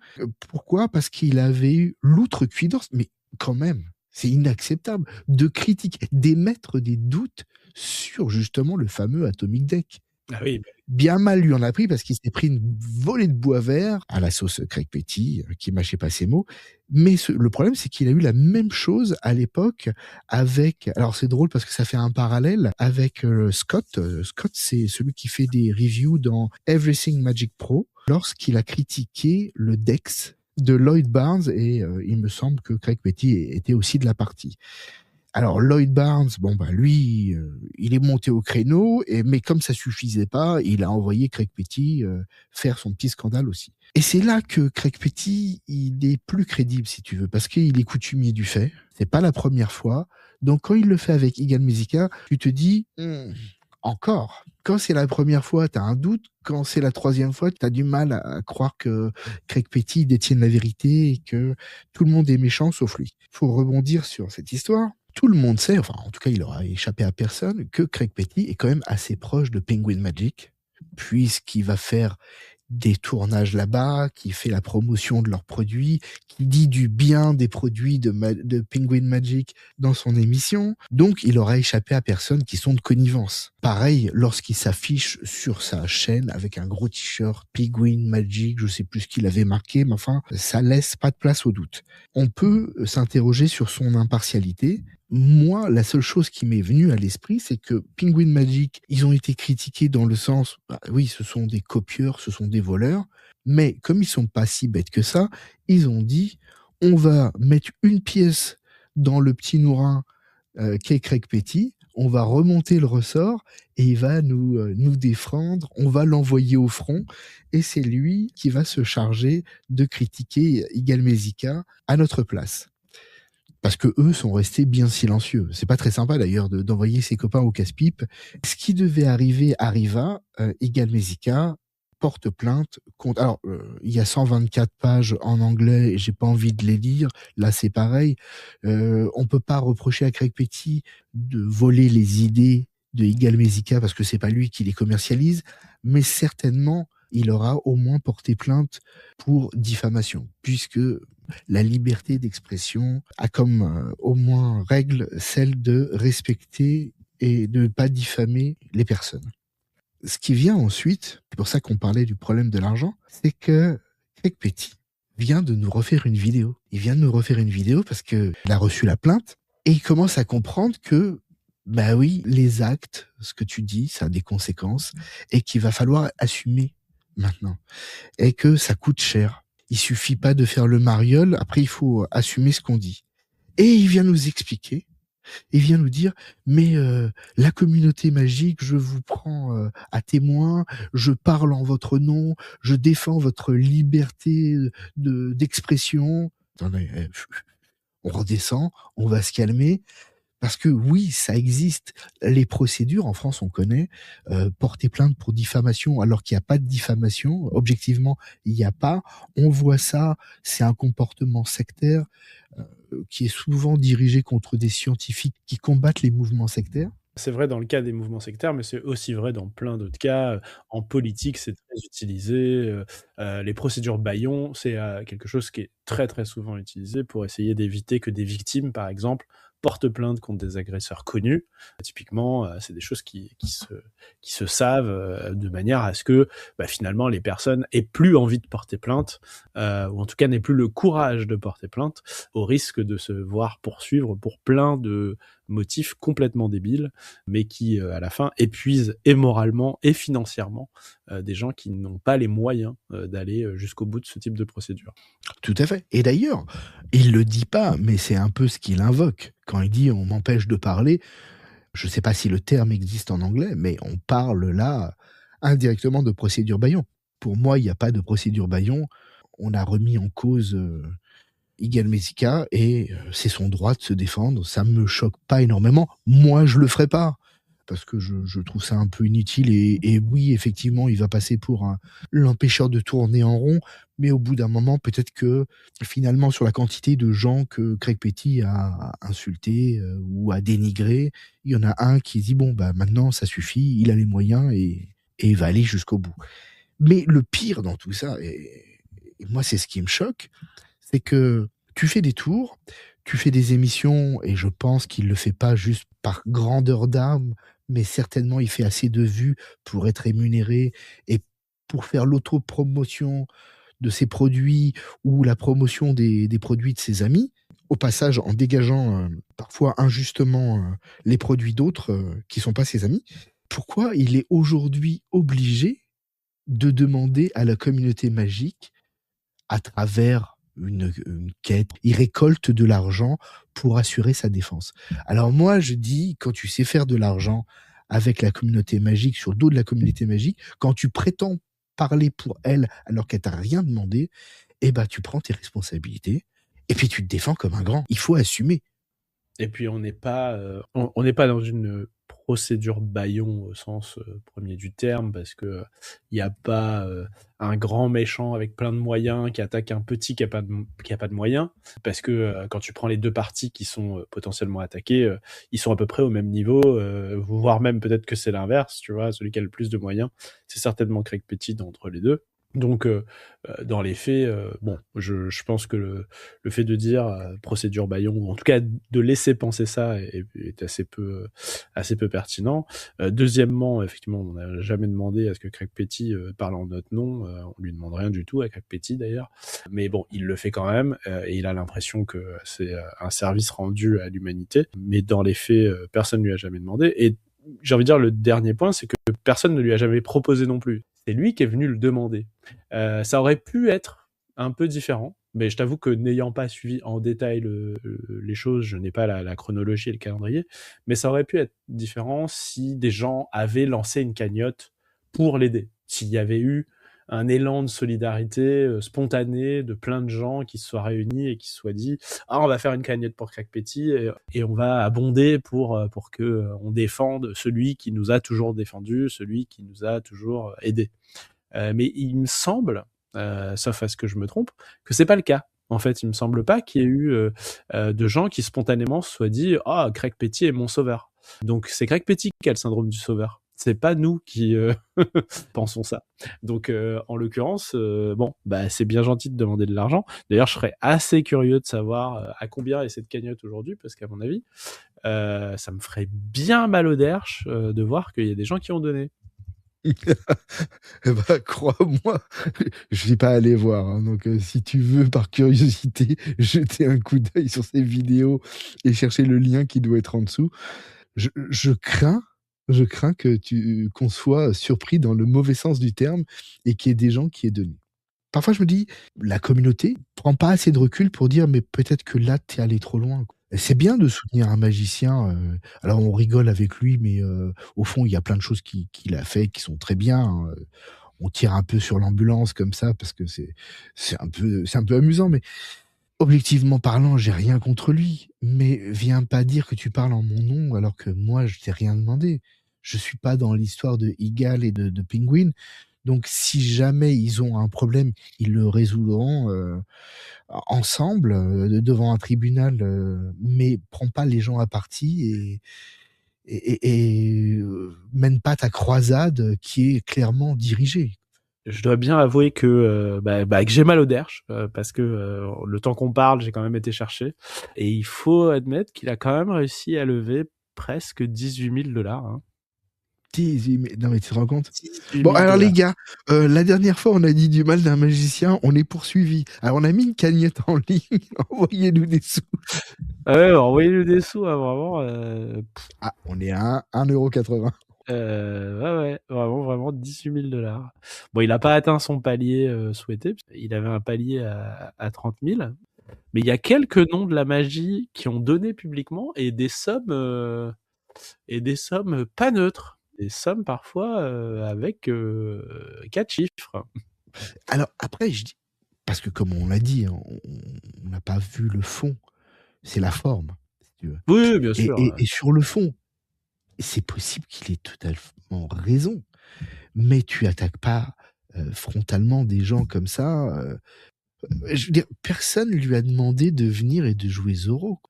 Pourquoi? Parce qu'il avait eu l'outrecuidance, mais quand même, c'est inacceptable de critiquer, d'émettre des doutes sur justement le fameux Atomic Deck. Ah oui, Bien mal lui en a pris parce qu'il s'est pris une volée de bois vert à la sauce Craig Petty, qui mâchait pas ses mots. Mais le problème, c'est qu'il a eu la même chose à l'époque avec. Alors c'est drôle parce que ça fait un parallèle avec Scott. Scott, c'est celui qui fait des reviews dans Everything Magic Pro lorsqu'il a critiqué le Dex de Lloyd Barnes, et il me semble que Craig Petty était aussi de la partie. Alors Lloyd Barnes, bon bah lui, il est monté au créneau, mais comme ça suffisait pas, il a envoyé Craig Petty faire son petit scandale aussi. Et c'est là que Craig Petty, il est plus crédible si tu veux, parce qu'il est coutumier du fait. C'est pas la première fois. Donc quand il le fait avec Igal Mesika, tu te dis encore. Quand c'est la première fois, t'as un doute. Quand c'est la troisième fois, t'as du mal à croire que Craig Petty détienne la vérité et que tout le monde est méchant sauf lui. Faut rebondir sur cette histoire. Tout le monde sait, enfin en tout cas il aura échappé à personne, que Craig Petty est quand même assez proche de Penguin Magic, puisqu'il va faire des tournages là-bas, qui fait la promotion de leurs produits, qui dit du bien des produits de Penguin Magic dans son émission. Donc, il aura échappé à personne qui sont de connivence. Pareil, lorsqu'il s'affiche sur sa chaîne avec un gros t-shirt Penguin Magic, je sais plus ce qu'il avait marqué, mais enfin, ça laisse pas de place au doute. On peut s'interroger sur son impartialité. Moi, la seule chose qui m'est venue à l'esprit, c'est que Penguin Magic, ils ont été critiqués dans le sens, bah, oui, ce sont des copieurs, ce sont des voleurs, mais comme ils sont pas si bêtes que ça, ils ont dit, on va mettre une pièce dans le petit nourrin qu'est Craig Petty, on va remonter le ressort et il va nous défendre, on va l'envoyer au front, et c'est lui qui va se charger de critiquer Igal Mesika à notre place. Parce que eux sont restés bien silencieux. C'est pas très sympa d'ailleurs d'envoyer ses copains au casse-pipe. Ce qui devait arriver arriva. Igal Mesika porte plainte contre. Alors, il y a 124 pages en anglais et j'ai pas envie de les lire. Là, c'est pareil. On peut pas reprocher à Craig Petty de voler les idées de Igal Mesika parce que c'est pas lui qui les commercialise, mais certainement il aura au moins porté plainte pour diffamation, puisque la liberté d'expression a comme au moins règle celle de respecter et de ne pas diffamer les personnes. Ce qui vient ensuite, c'est pour ça qu'on parlait du problème de l'argent, c'est que Craig Petty vient de nous refaire une vidéo. Il vient de nous refaire une vidéo parce qu'il a reçu la plainte et il commence à comprendre que, bah oui, les actes, ce que tu dis, ça a des conséquences et qu'il va falloir assumer maintenant et que ça coûte cher. Il suffit pas de faire le mariole, après il faut assumer ce qu'on dit. Et il vient nous expliquer, il vient nous dire, mais la communauté magique, je vous prends à témoin, je parle en votre nom, je défends votre liberté d'expression. Attendez, on redescend, on va se calmer. Parce que oui, ça existe. Les procédures, en France, on connaît. Porter plainte pour diffamation alors qu'il n'y a pas de diffamation. Objectivement, il n'y a pas. On voit ça, c'est un comportement sectaire qui est souvent dirigé contre des scientifiques qui combattent les mouvements sectaires. C'est vrai dans le cas des mouvements sectaires, mais c'est aussi vrai dans plein d'autres cas. En politique, c'est très utilisé. Les procédures bâillons, c'est quelque chose qui est très très souvent utilisé pour essayer d'éviter que des victimes, par exemple, portent plainte contre des agresseurs connus. Typiquement, c'est des choses qui se savent de manière à ce que finalement les personnes aient plus envie de porter plainte, ou en tout cas n'aient plus le courage de porter plainte, au risque de se voir poursuivre pour plein de motifs complètement débiles, mais qui, à la fin, épuisent et moralement et financièrement des gens qui n'ont pas les moyens d'aller jusqu'au bout de ce type de procédure. Tout à fait. Et d'ailleurs, il le dit pas, mais c'est un peu ce qu'il invoque. Quand il dit « on m'empêche de parler », je ne sais pas si le terme existe en anglais, mais on parle là indirectement de procédure bâillon. Pour moi, il n'y a pas de procédure bâillon. On a remis en cause Yigal Mesika et c'est son droit de se défendre. Ça me choque pas énormément. Moi, je le ferai pas parce que je trouve ça un peu inutile et oui, effectivement, il va passer pour l'empêcheur de tourner en rond, mais au bout d'un moment, peut-être que finalement, sur la quantité de gens que Craig Petty a insulté ou a dénigré, il y en a un qui dit bon, bah maintenant, ça suffit, il a les moyens et il va aller jusqu'au bout. Mais le pire dans tout ça, et moi, c'est ce qui me choque, c'est que tu fais des tours, tu fais des émissions, et je pense qu'il le fait pas juste par grandeur d'âme, mais certainement il fait assez de vues pour être rémunéré et pour faire l'autopromotion de ses produits ou la promotion des produits de ses amis, au passage en dégageant parfois injustement les produits d'autres qui sont pas ses amis. Pourquoi il est aujourd'hui obligé de demander à la communauté magique, à travers une quête, il récolte de l'argent pour assurer sa défense. Alors moi, je dis, quand tu sais faire de l'argent avec la communauté magique, sur le dos de la communauté magique, quand tu prétends parler pour elle alors qu'elle t'a rien demandé, eh ben, tu prends tes responsabilités et puis tu te défends comme un grand. Il faut assumer. Et puis on n'est pas dans une procédure bâillon au sens premier du terme, parce que il n'y a pas un grand méchant avec plein de moyens qui attaque un petit qui a pas de moyens, parce que quand tu prends les deux parties qui sont potentiellement attaquées, ils sont à peu près au même niveau, voire même peut-être que c'est l'inverse, tu vois, celui qui a le plus de moyens, c'est certainement Craig Petty d'entre les deux. Donc, dans les faits, bon, je pense que le fait de dire procédure bâillon, ou en tout cas de laisser penser ça, est assez peu pertinent. Deuxièmement, effectivement, on n'a jamais demandé à ce que Craig Petty parle en notre nom. On lui demande rien du tout à Craig Petty d'ailleurs. Mais bon, il le fait quand même, et il a l'impression que c'est un service rendu à l'humanité. Mais dans les faits, personne ne lui a jamais demandé. Et j'ai envie de dire, le dernier point, c'est que personne ne lui a jamais proposé non plus. C'est lui qui est venu le demander. Ça aurait pu être un peu différent, mais je t'avoue que n'ayant pas suivi en détail les choses, je n'ai pas la chronologie et le calendrier, mais ça aurait pu être différent si des gens avaient lancé une cagnotte pour l'aider. S'il y avait eu un élan de solidarité spontané de plein de gens qui se soient réunis et qui se soient dit « Ah, on va faire une cagnotte pour Craig Petty et on va abonder pour que on défende celui qui nous a toujours défendu, celui qui nous a toujours aidé. » Mais il me semble, sauf à ce que je me trompe, que c'est pas le cas. En fait, il me semble pas qu'il y ait eu de gens qui spontanément se soient dit « Ah, Craig Petty est mon sauveur. » Donc c'est Craig Petty qui a le syndrome du sauveur. C'est pas nous qui pensons ça. Donc en l'occurrence, bon, bah c'est bien gentil de demander de l'argent. D'ailleurs, je serais assez curieux de savoir à combien est cette cagnotte aujourd'hui, parce qu'à mon avis, ça me ferait bien mal au derche de voir qu'il y a des gens qui ont donné. Eh ben, crois-moi, je suis pas allé voir, hein, donc si tu veux, par curiosité, jeter un coup d'œil sur ces vidéos et chercher le lien qui doit être en dessous. Je crains que tu qu'on soit surpris dans le mauvais sens du terme et qu'il y ait des gens qui aient donné. Parfois, je me dis: «La communauté prend pas assez de recul pour dire: "Mais peut-être que là, tu es allé trop loin, quoi"». Et c'est bien de soutenir un magicien, alors on rigole avec lui, mais au fond, il y a plein de choses qu'il a fait qui sont très bien, hein, on tire un peu sur l'ambulance comme ça parce que c'est un peu amusant, mais objectivement parlant, j'ai rien contre lui. Mais viens pas dire que tu parles en mon nom alors que moi, je t'ai rien demandé. Je suis pas dans l'histoire de Eagle et de Penguin. Donc si jamais ils ont un problème, ils le résoudront, ensemble, devant un tribunal, mais prends pas les gens à partie mène pas ta croisade qui est clairement dirigée. Je dois bien avouer que, que j'ai mal au derche, parce que le temps qu'on parle, j'ai quand même été chercher. Et il faut admettre qu'il a quand même réussi à lever presque 18 000 $. Hein. 18 000, non mais tu te rends compte? 18 Bon 000 alors les $. gars, la dernière fois on a dit du mal d'un magicien, on est poursuivi. Alors on a mis une cagnotte en ligne, envoyez-nous des sous. Ah ouais, envoyez-nous des sous, hein, vraiment. Ah, on est à 1,80 €. Ouais, vraiment 18 000 $. Bon, il n'a pas atteint son palier souhaité. Il avait un palier à 30 000. Mais il y a quelques noms de la magie qui ont donné publiquement et des sommes pas neutres. Des sommes parfois avec 4 chiffres. Alors après je dis parce que comme on l'a dit, hein, on n'a pas vu le fond, c'est la forme, si tu veux. Oui, bien Et sûr. et et sur le fond, c'est possible qu'il ait totalement raison, mais tu attaques pas, frontalement des gens comme ça, je veux dire, personne lui a demandé de venir et de jouer Zorro.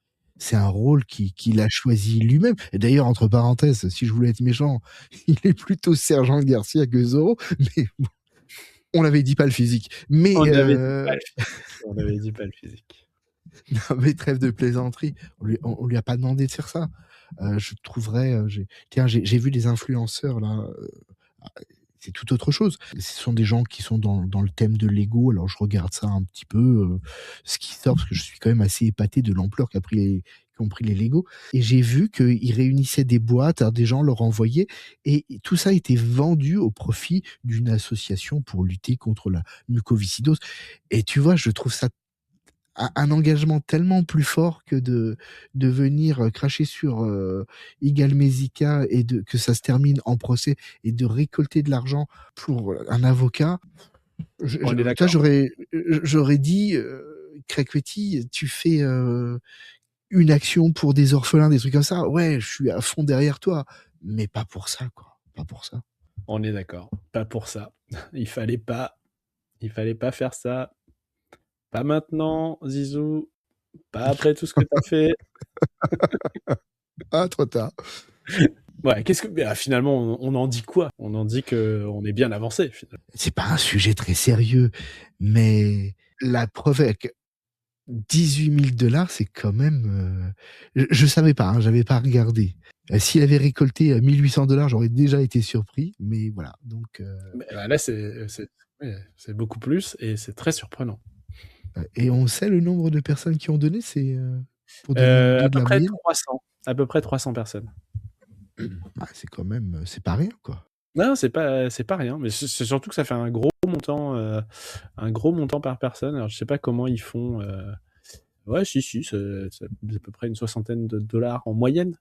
C'est un rôle qu'il a choisi lui-même. Et d'ailleurs, entre parenthèses, si je voulais être méchant, il est plutôt Sergent Garcia que Zorro, mais bon, on l'avait dit pas le physique. Mais, On avait dit pas le physique. On avait dit pas le physique. non, mais trêve de plaisanterie. On lui a pas demandé de faire ça. Je trouverais, j'ai vu des influenceurs là, c'est tout autre chose. Ce sont des gens qui sont dans le thème de Lego, alors je regarde ça un petit peu, ce qui sort, parce que je suis quand même assez épaté de l'ampleur qu'ont pris les Lego et j'ai vu qu'ils réunissaient des boîtes, alors des gens leur envoyaient et tout ça était vendu au profit d'une association pour lutter contre la mucoviscidose et tu vois, je trouve ça un engagement tellement plus fort que de venir, cracher sur, Igal Mesika et de que ça se termine en procès et de récolter de l'argent pour, un avocat. On est Tu vois, d'accord. j'aurais dit, Craig tu fais, une action pour des orphelins, des trucs comme ça. Ouais, je suis à fond derrière toi, mais pas pour ça, quoi, pas pour ça. On est d'accord. Pas pour ça. Il fallait pas faire ça. Pas maintenant, Zizou. Pas après tout ce que t'as fait. Ah, trop tard. Ouais, finalement, on en dit quoi? On en dit qu'on est bien avancé, finalement. C'est pas un sujet très sérieux, mais la preuve est que 18 000 $, c'est quand même, je savais pas, hein, j'avais pas regardé. S'il avait récolté, 1 800 $, j'aurais déjà été surpris, mais voilà, donc Mais, là, c'est beaucoup plus et c'est très surprenant. et on sait le nombre de personnes qui ont donné? C'est, pour donner une idée À de peu la près moyenne? 300. À peu près 300 personnes. Ah, c'est quand même, c'est pas rien, quoi. Non, c'est pas rien, mais c'est surtout que ça fait un gros montant par personne. Alors, je sais pas comment ils font. Ouais, si, c'est à peu près une soixantaine de dollars en moyenne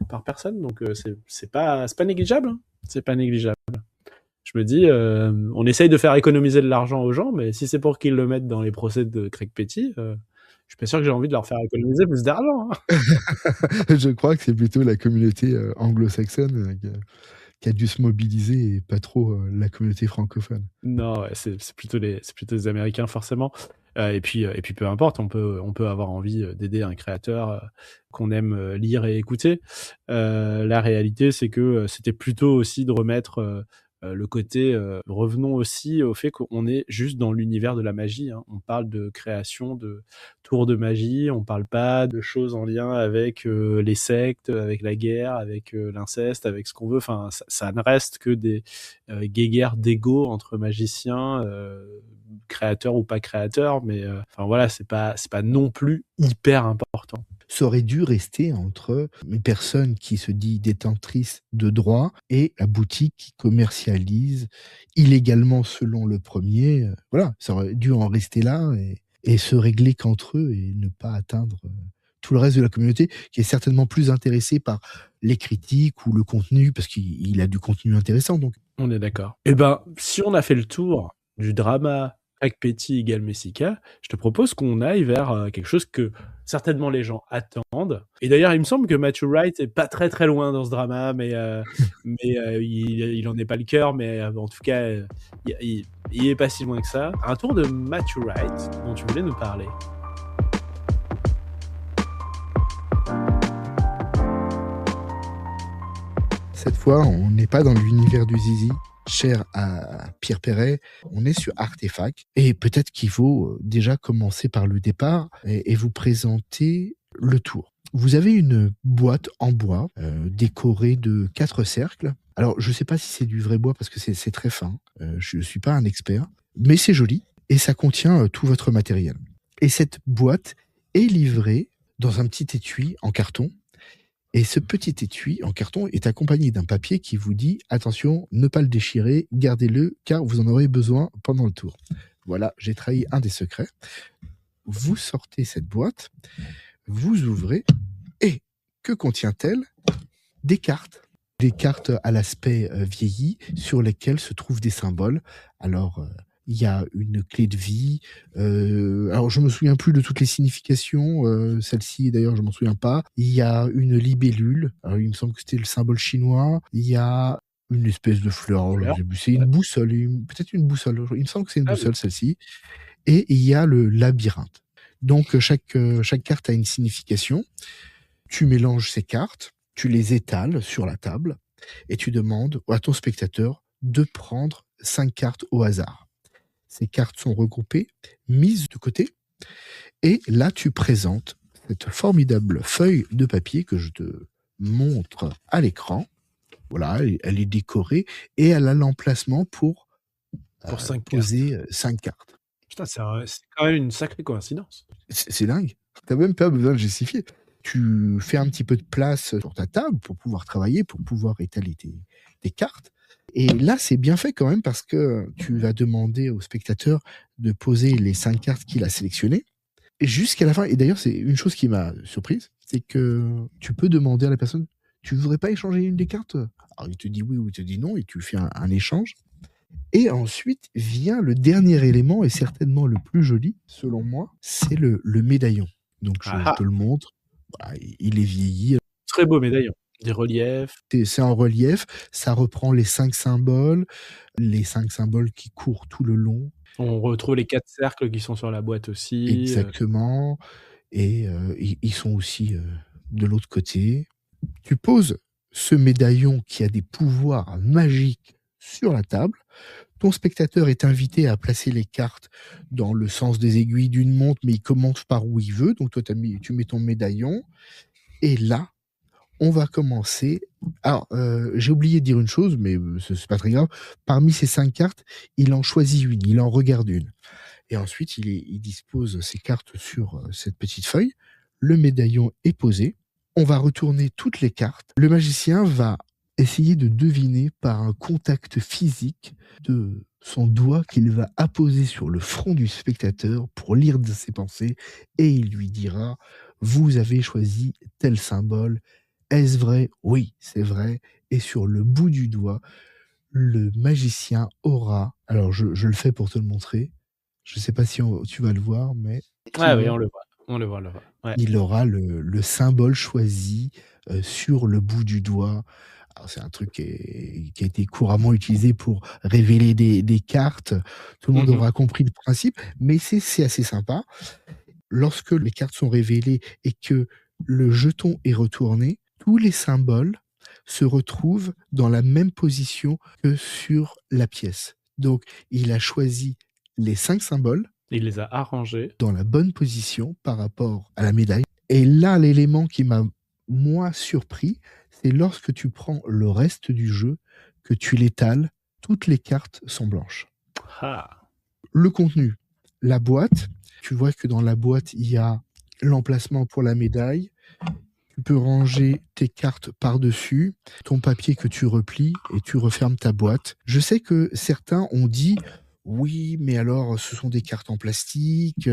par personne, donc c'est pas négligeable. Hein. C'est pas négligeable. Je me dis, on essaye de faire économiser de l'argent aux gens, mais si c'est pour qu'ils le mettent dans les procès de Craig Petty, je suis pas sûr que j'ai envie de leur faire économiser plus d'argent. Hein. Je crois que c'est plutôt la communauté, anglo-saxonne, qui a dû se mobiliser et pas trop, la communauté francophone. Non, ouais, c'est plutôt les Américains forcément. Et puis peu importe, on peut avoir envie d'aider un créateur qu'on aime lire et écouter. La réalité, c'est que c'était plutôt aussi de remettre le côté revenons aussi au fait qu'on est juste dans l'univers de la magie, hein. On parle de création de tours de magie, on parle pas de choses en lien avec les sectes, avec la guerre, avec l'inceste, avec ce qu'on veut. Enfin, ça ne reste que des guéguerres d'ego entre magiciens, créateurs ou pas créateurs, mais enfin voilà, c'est pas non plus hyper important. Ça aurait dû rester entre une personne qui se dit détentrice de droit et la boutique qui commercialise illégalement selon le premier. Voilà, ça aurait dû en rester là et se régler qu'entre eux et ne pas atteindre tout le reste de la communauté qui est certainement plus intéressée par les critiques ou le contenu parce qu'il a du contenu intéressant. Donc. On est d'accord. Eh ben, si on a fait le tour du drama Craig Petty égale Messica, je te propose qu'on aille vers quelque chose que certainement les gens attendent. Et d'ailleurs, il me semble que Matthew Wright est pas très très loin dans ce drama, mais il en est pas le cœur, mais en tout cas, il est pas si loin que ça. Un tour de Matthew Wright dont tu voulais nous parler. Cette fois, on n'est pas dans l'univers du zizi, cher à Pierre Perret, on est sur Artefact. Et peut-être qu'il faut déjà commencer par le départ et vous présenter le tour. Vous avez une boîte en bois décorée de 4 cercles. Alors, je ne sais pas si c'est du vrai bois parce que c'est très fin. Je ne suis pas un expert, mais c'est joli et ça contient tout votre matériel. Et cette boîte est livrée dans un petit étui en carton. Et ce petit étui en carton est accompagné d'un papier qui vous dit « Attention, ne pas le déchirer, gardez-le car vous en aurez besoin pendant le tour. » Voilà, j'ai trahi un des secrets. Vous sortez cette boîte, vous ouvrez et que contient-elle? Des cartes. Des cartes à l'aspect vieilli sur lesquelles se trouvent des symboles. Alors, il y a une clé de vie. Alors, je me souviens plus de toutes les significations. Celle-ci, d'ailleurs, je m'en souviens pas. Il y a une libellule. Alors, il me semble que c'était le symbole chinois. Il y a une espèce de fleur. C'est une boussole. Peut-être une boussole. Il me semble que c'est une boussole, celle-ci. Et il y a le labyrinthe. Donc, chaque carte a une signification. Tu mélanges ces cartes, tu les étales sur la table et tu demandes à ton spectateur de prendre 5 cartes au hasard. Ces cartes sont regroupées, mises de côté, et là tu présentes cette formidable feuille de papier que je te montre à l'écran. Voilà, elle est décorée et elle a l'emplacement pour poser 5 cartes. Putain, c'est quand même une sacrée coïncidence. C'est dingue. T'as même pas besoin de justifier. Tu fais un petit peu de place sur ta table pour pouvoir travailler, pour pouvoir étaler tes cartes. Et là, c'est bien fait quand même parce que tu vas demander au spectateur de poser les 5 cartes qu'il a sélectionnées. Et jusqu'à la fin, et d'ailleurs, c'est une chose qui m'a surprise, c'est que tu peux demander à la personne, tu voudrais pas échanger une des cartes? Alors, il te dit oui ou il te dit non, et tu fais un échange. Et ensuite vient le dernier élément, et certainement le plus joli, selon moi, c'est le médaillon. Donc, je te le montre. Voilà, il est vieilli. Très beau médaillon. Des reliefs. C'est en relief. Ça reprend les 5 symboles qui courent tout le long. On retrouve les 4 cercles qui sont sur la boîte aussi. Exactement. Et ils sont aussi de l'autre côté. Tu poses ce médaillon qui a des pouvoirs magiques sur la table. Ton spectateur est invité à placer les cartes dans le sens des aiguilles d'une montre, mais il commence par où il veut. Donc toi, tu mets ton médaillon. Et là, on va commencer. Alors, j'ai oublié de dire une chose, mais c'est pas très grave. Parmi ces 5 cartes, il en choisit une, il en regarde une. Et ensuite, il dispose ses cartes sur cette petite feuille. Le médaillon est posé. On va retourner toutes les cartes. Le magicien va essayer de deviner par un contact physique de son doigt qu'il va apposer sur le front du spectateur pour lire de ses pensées et il lui dira « Vous avez choisi tel symbole. Est-ce vrai? Oui, c'est vrai. » Et sur le bout du doigt, le magicien aura... Alors, je le fais pour te le montrer. Je ne sais pas si tu vas le voir, mais... Ah oui, on le voit. On le voit. Ouais. Il aura le symbole choisi sur le bout du doigt. Alors, c'est un truc qui a été couramment utilisé pour révéler des cartes. Tout le monde aura compris le principe, mais c'est assez sympa. Lorsque les cartes sont révélées et que le jeton est retourné, tous les symboles se retrouve dans la même position que sur la pièce. Donc, il a choisi les 5 symboles Il les a arrangés. dans la bonne position par rapport à la médaille. Et là, l'élément qui m'a, moi, surpris, c'est lorsque tu prends le reste du jeu, que tu l'étales, toutes les cartes sont blanches. Ah. Le contenu, la boîte, tu vois que dans la boîte, il y a l'emplacement pour la médaille. Tu peux ranger tes cartes par-dessus, ton papier que tu replies et tu refermes ta boîte. Je sais que certains ont dit oui, mais alors ce sont des cartes en plastique,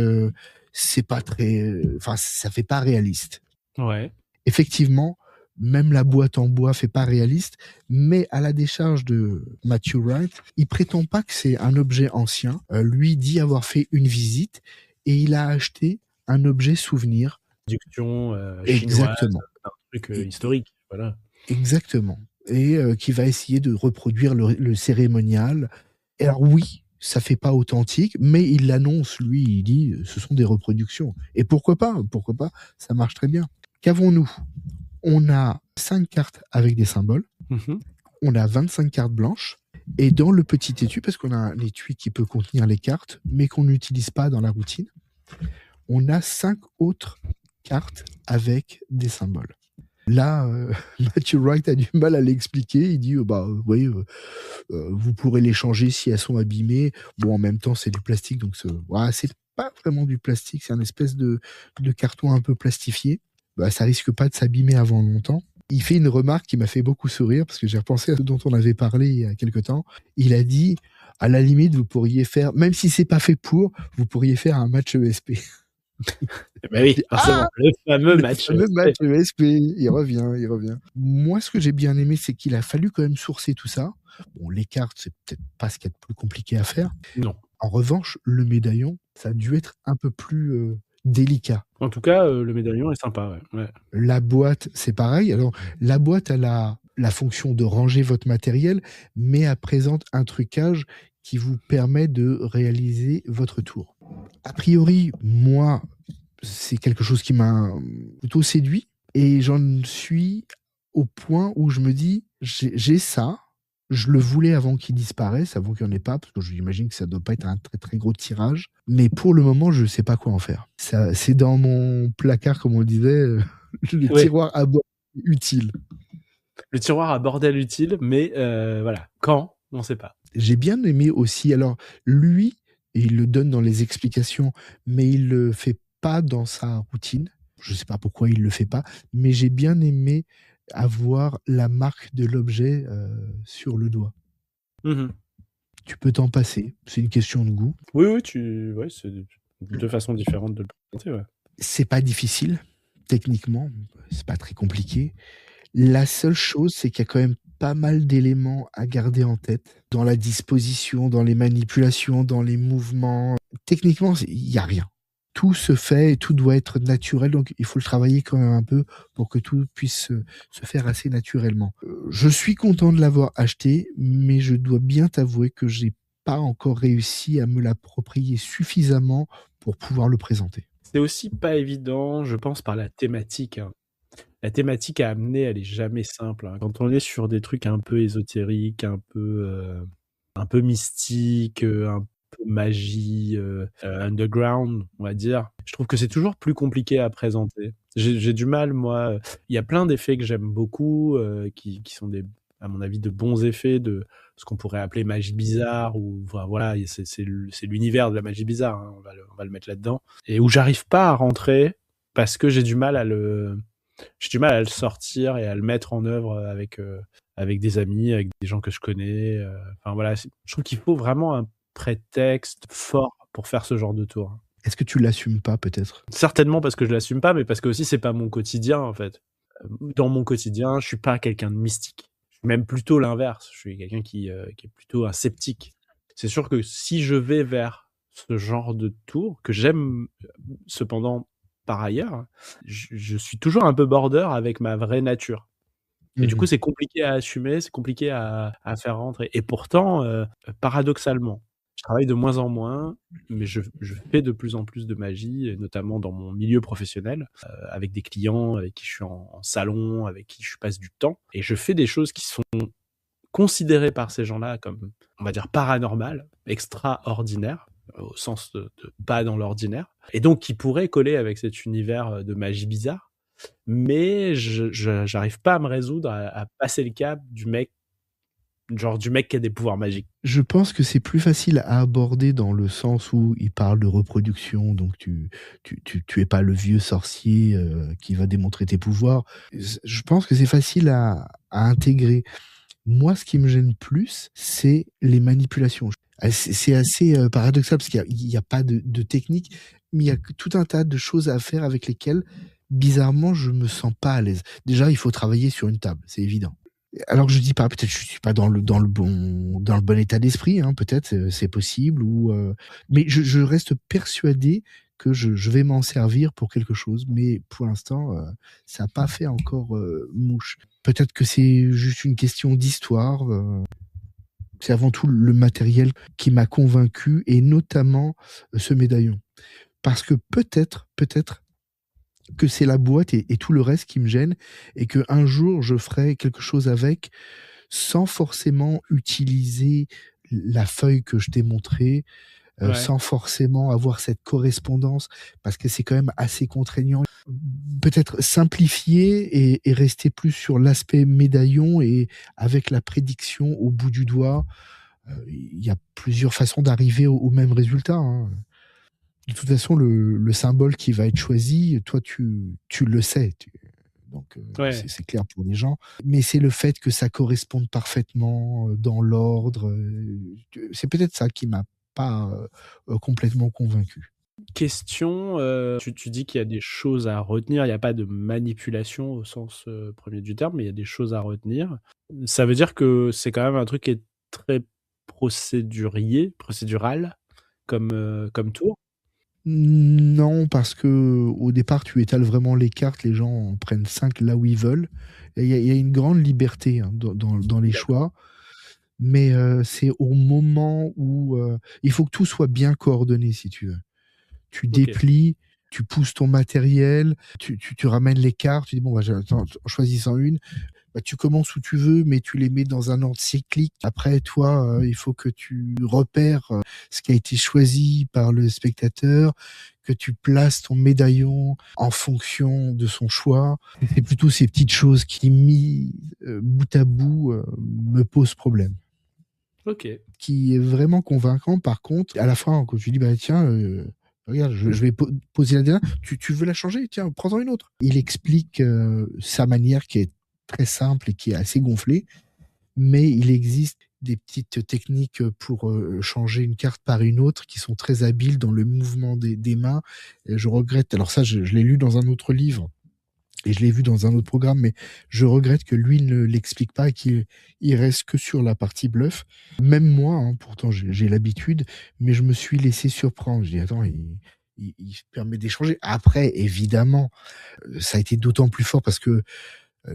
c'est pas très, enfin ça fait pas réaliste. Ouais. Effectivement, même la boîte en bois fait pas réaliste, mais à la décharge de Matthew Wright, il prétend pas que c'est un objet ancien. Lui dit avoir fait une visite et il a acheté un objet souvenir. Production chinoise, Exactement. un truc historique, voilà. Exactement. Et qui va essayer de reproduire le cérémonial. Et alors oui, ça fait pas authentique, mais il l'annonce, lui, il dit ce sont des reproductions. Et pourquoi pas, ça marche très bien. Qu'avons-nous? On a 5 cartes avec des symboles, on a 25 cartes blanches, et dans le petit étui, parce qu'on a un étui qui peut contenir les cartes, mais qu'on n'utilise pas dans la routine, on a 5 autres cartes avec des symboles. Là, Matthew Wright a du mal à l'expliquer. Il dit, oui, vous pourrez les changer si elles sont abîmées. Bon, en même temps, c'est du plastique, donc c'est pas vraiment du plastique, c'est un espèce de carton un peu plastifié. Ça risque pas de s'abîmer avant longtemps. Il fait une remarque qui m'a fait beaucoup sourire, parce que j'ai repensé à ce dont on avait parlé il y a quelque temps. Il a dit, à la limite, vous pourriez faire, même si c'est pas fait pour, vous pourriez faire un match ESP. Bah oui, forcément, le fameux match ESP, il revient. Moi, ce que j'ai bien aimé, c'est qu'il a fallu quand même sourcer tout ça. Bon, les cartes, c'est peut-être pas ce qu'il y a de plus compliqué à faire. Non. En revanche, le médaillon, ça a dû être un peu plus délicat. En tout cas, le médaillon est sympa, ouais. La boîte, c'est pareil. Alors, la boîte, elle a la fonction de ranger votre matériel, mais elle présente un trucage qui vous permet de réaliser votre tour. A priori, moi, c'est quelque chose qui m'a plutôt séduit, et j'en suis au point où je me dis, j'ai ça, je le voulais avant qu'il disparaisse, avant qu'il n'y en ait pas, parce que j'imagine que ça ne doit pas être un très très gros tirage, mais pour le moment, je ne sais pas quoi en faire. C'est dans mon placard, comme on le disait, le tiroir à bordel utile. Le tiroir à bordel utile, mais voilà, quand, on ne sait pas. J'ai bien aimé aussi, alors lui, il le donne dans les explications, mais il le fait pas dans sa routine. Je sais pas pourquoi il le fait pas, mais j'ai bien aimé avoir la marque de l'objet sur le doigt. Tu peux t'en passer, c'est une question de goût. Oui, c'est deux façons différentes de le présenter, ouais. C'est pas difficile, techniquement, c'est pas très compliqué. La seule chose, c'est qu'il y a quand même pas mal d'éléments à garder en tête, dans la disposition, dans les manipulations, dans les mouvements. Techniquement, il n'y a rien. Tout se fait et tout doit être naturel, donc il faut le travailler quand même un peu pour que tout puisse se faire assez naturellement. Je suis content de l'avoir acheté, mais je dois bien t'avouer que j'ai pas encore réussi à me l'approprier suffisamment pour pouvoir le présenter. C'est aussi pas évident, je pense, par la thématique. La thématique à amener, elle est jamais simple. Quand on est sur des trucs un peu ésotériques, un peu mystiques, un peu magie, underground, on va dire, je trouve que c'est toujours plus compliqué à présenter. J'ai du mal, moi. Il y a plein d'effets que j'aime beaucoup, qui sont à mon avis, de bons effets de ce qu'on pourrait appeler magie bizarre, ou enfin, voilà, c'est l'univers de la magie bizarre, hein, on va le mettre là-dedans, et où j'arrive pas à rentrer parce que j'ai du mal à le sortir et à le mettre en œuvre avec des amis, avec des gens que je connais. Enfin voilà, je trouve qu'il faut vraiment un prétexte fort pour faire ce genre de tour. Est-ce que tu l'assumes pas, peut-être? Certainement parce que je l'assume pas, mais parce que aussi c'est pas mon quotidien, en fait. Dans mon quotidien, je suis pas quelqu'un de mystique. Je suis même plutôt l'inverse. Je suis quelqu'un qui est plutôt un sceptique. C'est sûr que si je vais vers ce genre de tour, que j'aime cependant par ailleurs, je suis toujours un peu border avec ma vraie nature. Et du coup, c'est compliqué à assumer, c'est compliqué à faire rentrer. Et pourtant, paradoxalement, Je travaille de moins en moins, mais je fais de plus en plus de magie, et notamment dans mon milieu professionnel, avec des clients avec qui je suis en salon, avec qui je passe du temps. Et je fais des choses qui sont considérées par ces gens-là comme, on va dire, paranormales, extraordinaires, au sens de pas dans l'ordinaire, et donc qui pourraient coller avec cet univers de magie bizarre. Mais j'arrive pas à me résoudre à passer le cap du mec qui a des pouvoirs magiques. Je pense que c'est plus facile à aborder dans le sens où il parle de reproduction, donc tu es pas le vieux sorcier qui va démontrer tes pouvoirs. Je pense que c'est facile à intégrer. Moi, ce qui me gêne plus, c'est les manipulations. C'est assez paradoxal parce qu'il y a pas de technique, mais il y a tout un tas de choses à faire avec lesquelles, bizarrement, je me sens pas à l'aise. Déjà, il faut travailler sur une table, c'est évident. Alors je dis pas, peut-être je suis pas dans le bon état d'esprit, hein, peut-être c'est possible, mais je reste persuadé que je vais m'en servir pour quelque chose, mais pour l'instant ça n'a pas fait encore mouche. Peut-être que c'est juste une question d'histoire. C'est avant tout le matériel qui m'a convaincu, et notamment ce médaillon, parce que peut-être que c'est la boîte et tout le reste qui me gêne, et que un jour je ferai quelque chose avec, sans forcément utiliser la feuille que je t'ai montrée, sans forcément avoir cette correspondance, parce que c'est quand même assez contraignant. Peut-être simplifier et rester plus sur l'aspect médaillon, et avec la prédiction au bout du doigt. Il y a plusieurs façons d'arriver au même résultat, hein. De toute façon, le symbole qui va être choisi, toi, tu le sais. Donc, c'est clair pour les gens. Mais c'est le fait que ça corresponde parfaitement dans l'ordre. C'est peut-être ça qui m'a pas complètement convaincu. Question, tu dis qu'il y a des choses à retenir, il n'y a pas de manipulation au sens premier du terme, mais il y a des choses à retenir. Ça veut dire que c'est quand même un truc qui est très procédural, comme tour? Non, parce que au départ, tu étales vraiment les cartes, les gens en prennent 5 là où ils veulent. Il y a une grande liberté, hein, dans les choix, mais c'est au moment où il faut que tout soit bien coordonné, si tu veux. Tu déplies, tu pousses ton matériel, tu ramènes les cartes, tu dis bon, bah, en choisissant une, bah, tu commences où tu veux, mais tu les mets dans un ordre cyclique. Après, toi, il faut que tu repères ce qui a été choisi par le spectateur, que tu places ton médaillon en fonction de son choix. C'est plutôt ces petites choses qui, mis bout à bout, me posent problème. Ok. Qui est vraiment convaincant, par contre, à la fin, quand tu dis, bah tiens, regarde, je vais poser la dernière, tu veux la changer? Tiens, prends-en une autre. Il explique sa manière qui est très simple et qui est assez gonflée, mais il existe des petites techniques pour changer une carte par une autre qui sont très habiles dans le mouvement des mains. Et je regrette, alors ça, je l'ai lu dans un autre livre, et je l'ai vu dans un autre programme, mais je regrette que lui ne l'explique pas et qu'il reste que sur la partie bluff. Même moi, hein, pourtant j'ai l'habitude, mais je me suis laissé surprendre. Je dis, attends, il permet d'échanger. Après, évidemment, ça a été d'autant plus fort parce que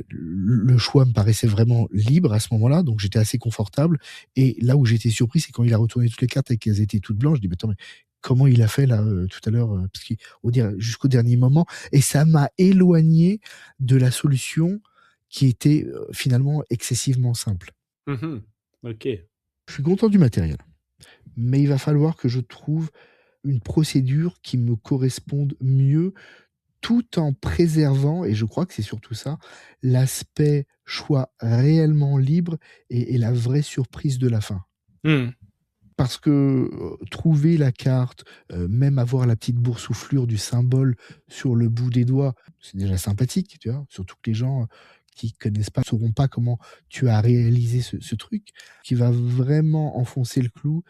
le choix me paraissait vraiment libre à ce moment-là, donc j'étais assez confortable. Et là où j'étais surpris, c'est quand il a retourné toutes les cartes et qu'elles étaient toutes blanches. Je dis, mais attends, mais comment il a fait là tout à l'heure, parce jusqu'au dernier moment, et ça m'a éloigné de la solution qui était finalement excessivement simple. Ok. Je suis content du matériel, mais il va falloir que je trouve une procédure qui me corresponde mieux, tout en préservant, et je crois que c'est surtout ça, l'aspect choix réellement libre et la vraie surprise de la fin. Parce que trouver la carte, même avoir la petite boursouflure du symbole sur le bout des doigts, c'est déjà sympathique, tu vois? Surtout que les gens qui connaissent pas, sauront pas comment tu as réalisé ce truc, qui va vraiment enfoncer le clou.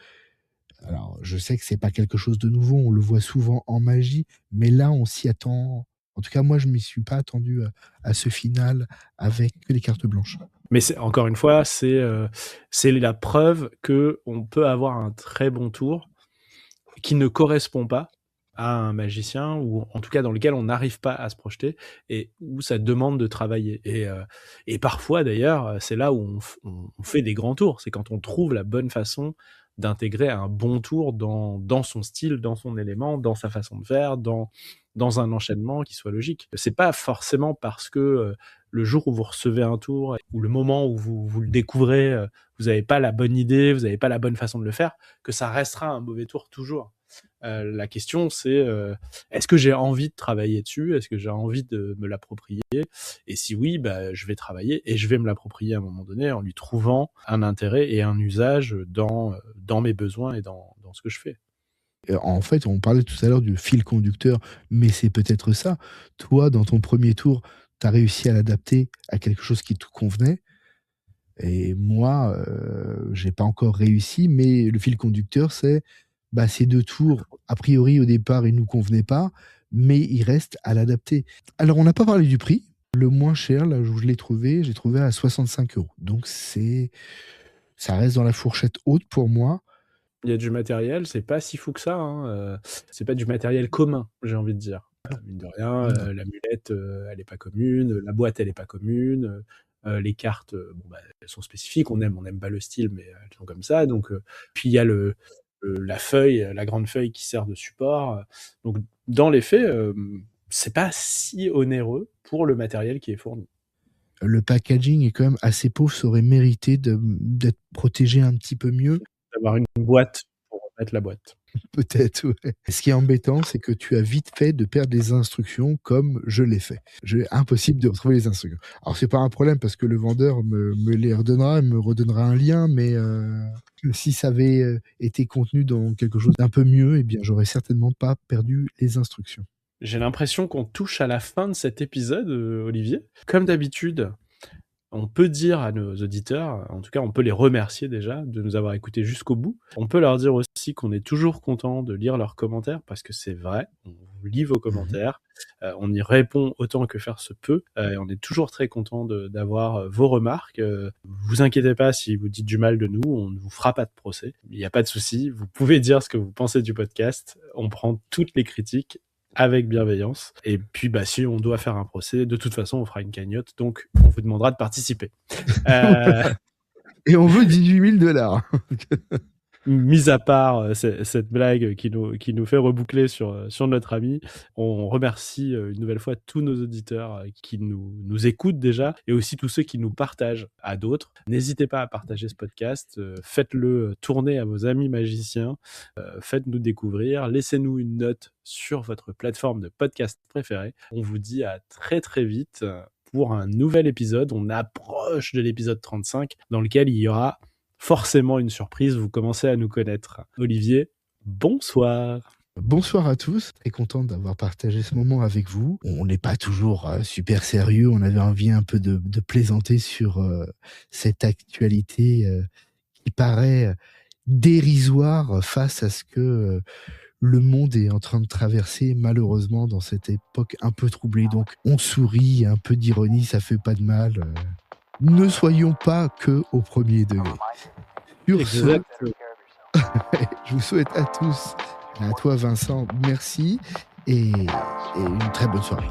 Alors, je sais que c'est pas quelque chose de nouveau, on le voit souvent en magie, mais là, on s'y attend. En tout cas, moi, je m'y suis pas attendu à ce final avec que les cartes blanches. Mais encore une fois, c'est la preuve qu'on peut avoir un très bon tour qui ne correspond pas à un magicien, ou en tout cas dans lequel on n'arrive pas à se projeter et où ça demande de travailler. Et parfois d'ailleurs, c'est là où on fait des grands tours. C'est quand on trouve la bonne façon d'intégrer un bon tour dans son style, dans son élément, dans sa façon de faire, dans un enchaînement qui soit logique. C'est pas forcément parce que le jour où vous recevez un tour, ou le moment où vous le découvrez, vous n'avez pas la bonne idée, vous n'avez pas la bonne façon de le faire, que ça restera un mauvais tour toujours. La question, c'est est-ce que j'ai envie de travailler dessus? Est-ce que j'ai envie de me l'approprier? Et si oui, je vais travailler et je vais me l'approprier à un moment donné en lui trouvant un intérêt et un usage dans mes besoins et dans ce que je fais. En fait, on parlait tout à l'heure du fil conducteur, mais c'est peut-être ça. Toi, dans ton premier tour, tu as réussi à l'adapter à quelque chose qui te convenait. Et moi, j'ai pas encore réussi, mais le fil conducteur, c'est ces 2 tours, a priori, au départ, ils nous convenaient pas, mais il reste à l'adapter. Alors, on n'a pas parlé du prix. Le moins cher, là où je l'ai trouvé, j'ai trouvé à 65 €. Donc ça reste dans la fourchette haute pour moi. Il y a du matériel, c'est pas si fou que ça, hein, c'est pas du matériel commun, j'ai envie de dire. Mine de rien, l'amulette, elle est pas commune, la boîte, elle est pas commune, les cartes, elles sont spécifiques, on aime pas le style, mais elles sont comme ça. Donc, puis il y a la feuille, la grande feuille qui sert de support. Donc dans les faits, c'est pas si onéreux pour le matériel qui est fourni. Le packaging est quand même assez pauvre, ça aurait mérité d'être protégé un petit peu mieux. D'avoir une boîte pour mettre la boîte. Peut-être, ouais. Ce qui est embêtant, c'est que tu as vite fait de perdre les instructions comme je l'ai fait. Impossible de retrouver les instructions. Alors, c'est pas un problème parce que le vendeur me les redonnera, il me redonnera un lien, mais si ça avait été contenu dans quelque chose d'un peu mieux, eh bien, j'aurais certainement pas perdu les instructions. J'ai l'impression qu'on touche à la fin de cet épisode, Olivier. Comme d'habitude, on peut dire à nos auditeurs, en tout cas on peut les remercier déjà de nous avoir écoutés jusqu'au bout. On peut leur dire aussi qu'on est toujours content de lire leurs commentaires, parce que c'est vrai, on lit vos commentaires, on y répond autant que faire se peut, et on est toujours très content d'avoir vos remarques. Vous inquiétez pas si vous dites du mal de nous, on ne vous fera pas de procès, il n'y a pas de souci, vous pouvez dire ce que vous pensez du podcast, on prend toutes les critiques avec bienveillance. Et puis, si on doit faire un procès, de toute façon, on fera une cagnotte, donc on vous demandera de participer. Et on veut 18 000 $. Mis à part cette blague qui nous fait reboucler sur notre ami, on remercie une nouvelle fois tous nos auditeurs qui nous écoutent déjà, et aussi tous ceux qui nous partagent à d'autres. N'hésitez pas à partager ce podcast, faites-le tourner à vos amis magiciens, faites-nous découvrir, laissez-nous une note sur votre plateforme de podcast préférée. On vous dit à très très vite pour un nouvel épisode. On approche de l'épisode 35 dans lequel il y aura forcément une surprise, vous commencez à nous connaître. Olivier, bonsoir. Bonsoir à tous, très content d'avoir partagé ce moment avec vous. On n'est pas toujours super sérieux, on avait envie un peu de plaisanter sur cette actualité qui paraît dérisoire face à ce que le monde est en train de traverser malheureusement dans cette époque un peu troublée. Donc on sourit, un peu d'ironie, ça fait pas de mal. Ne soyons pas que au premier degré. Sur ce, je vous souhaite à tous, à toi Vincent, merci et une très bonne soirée.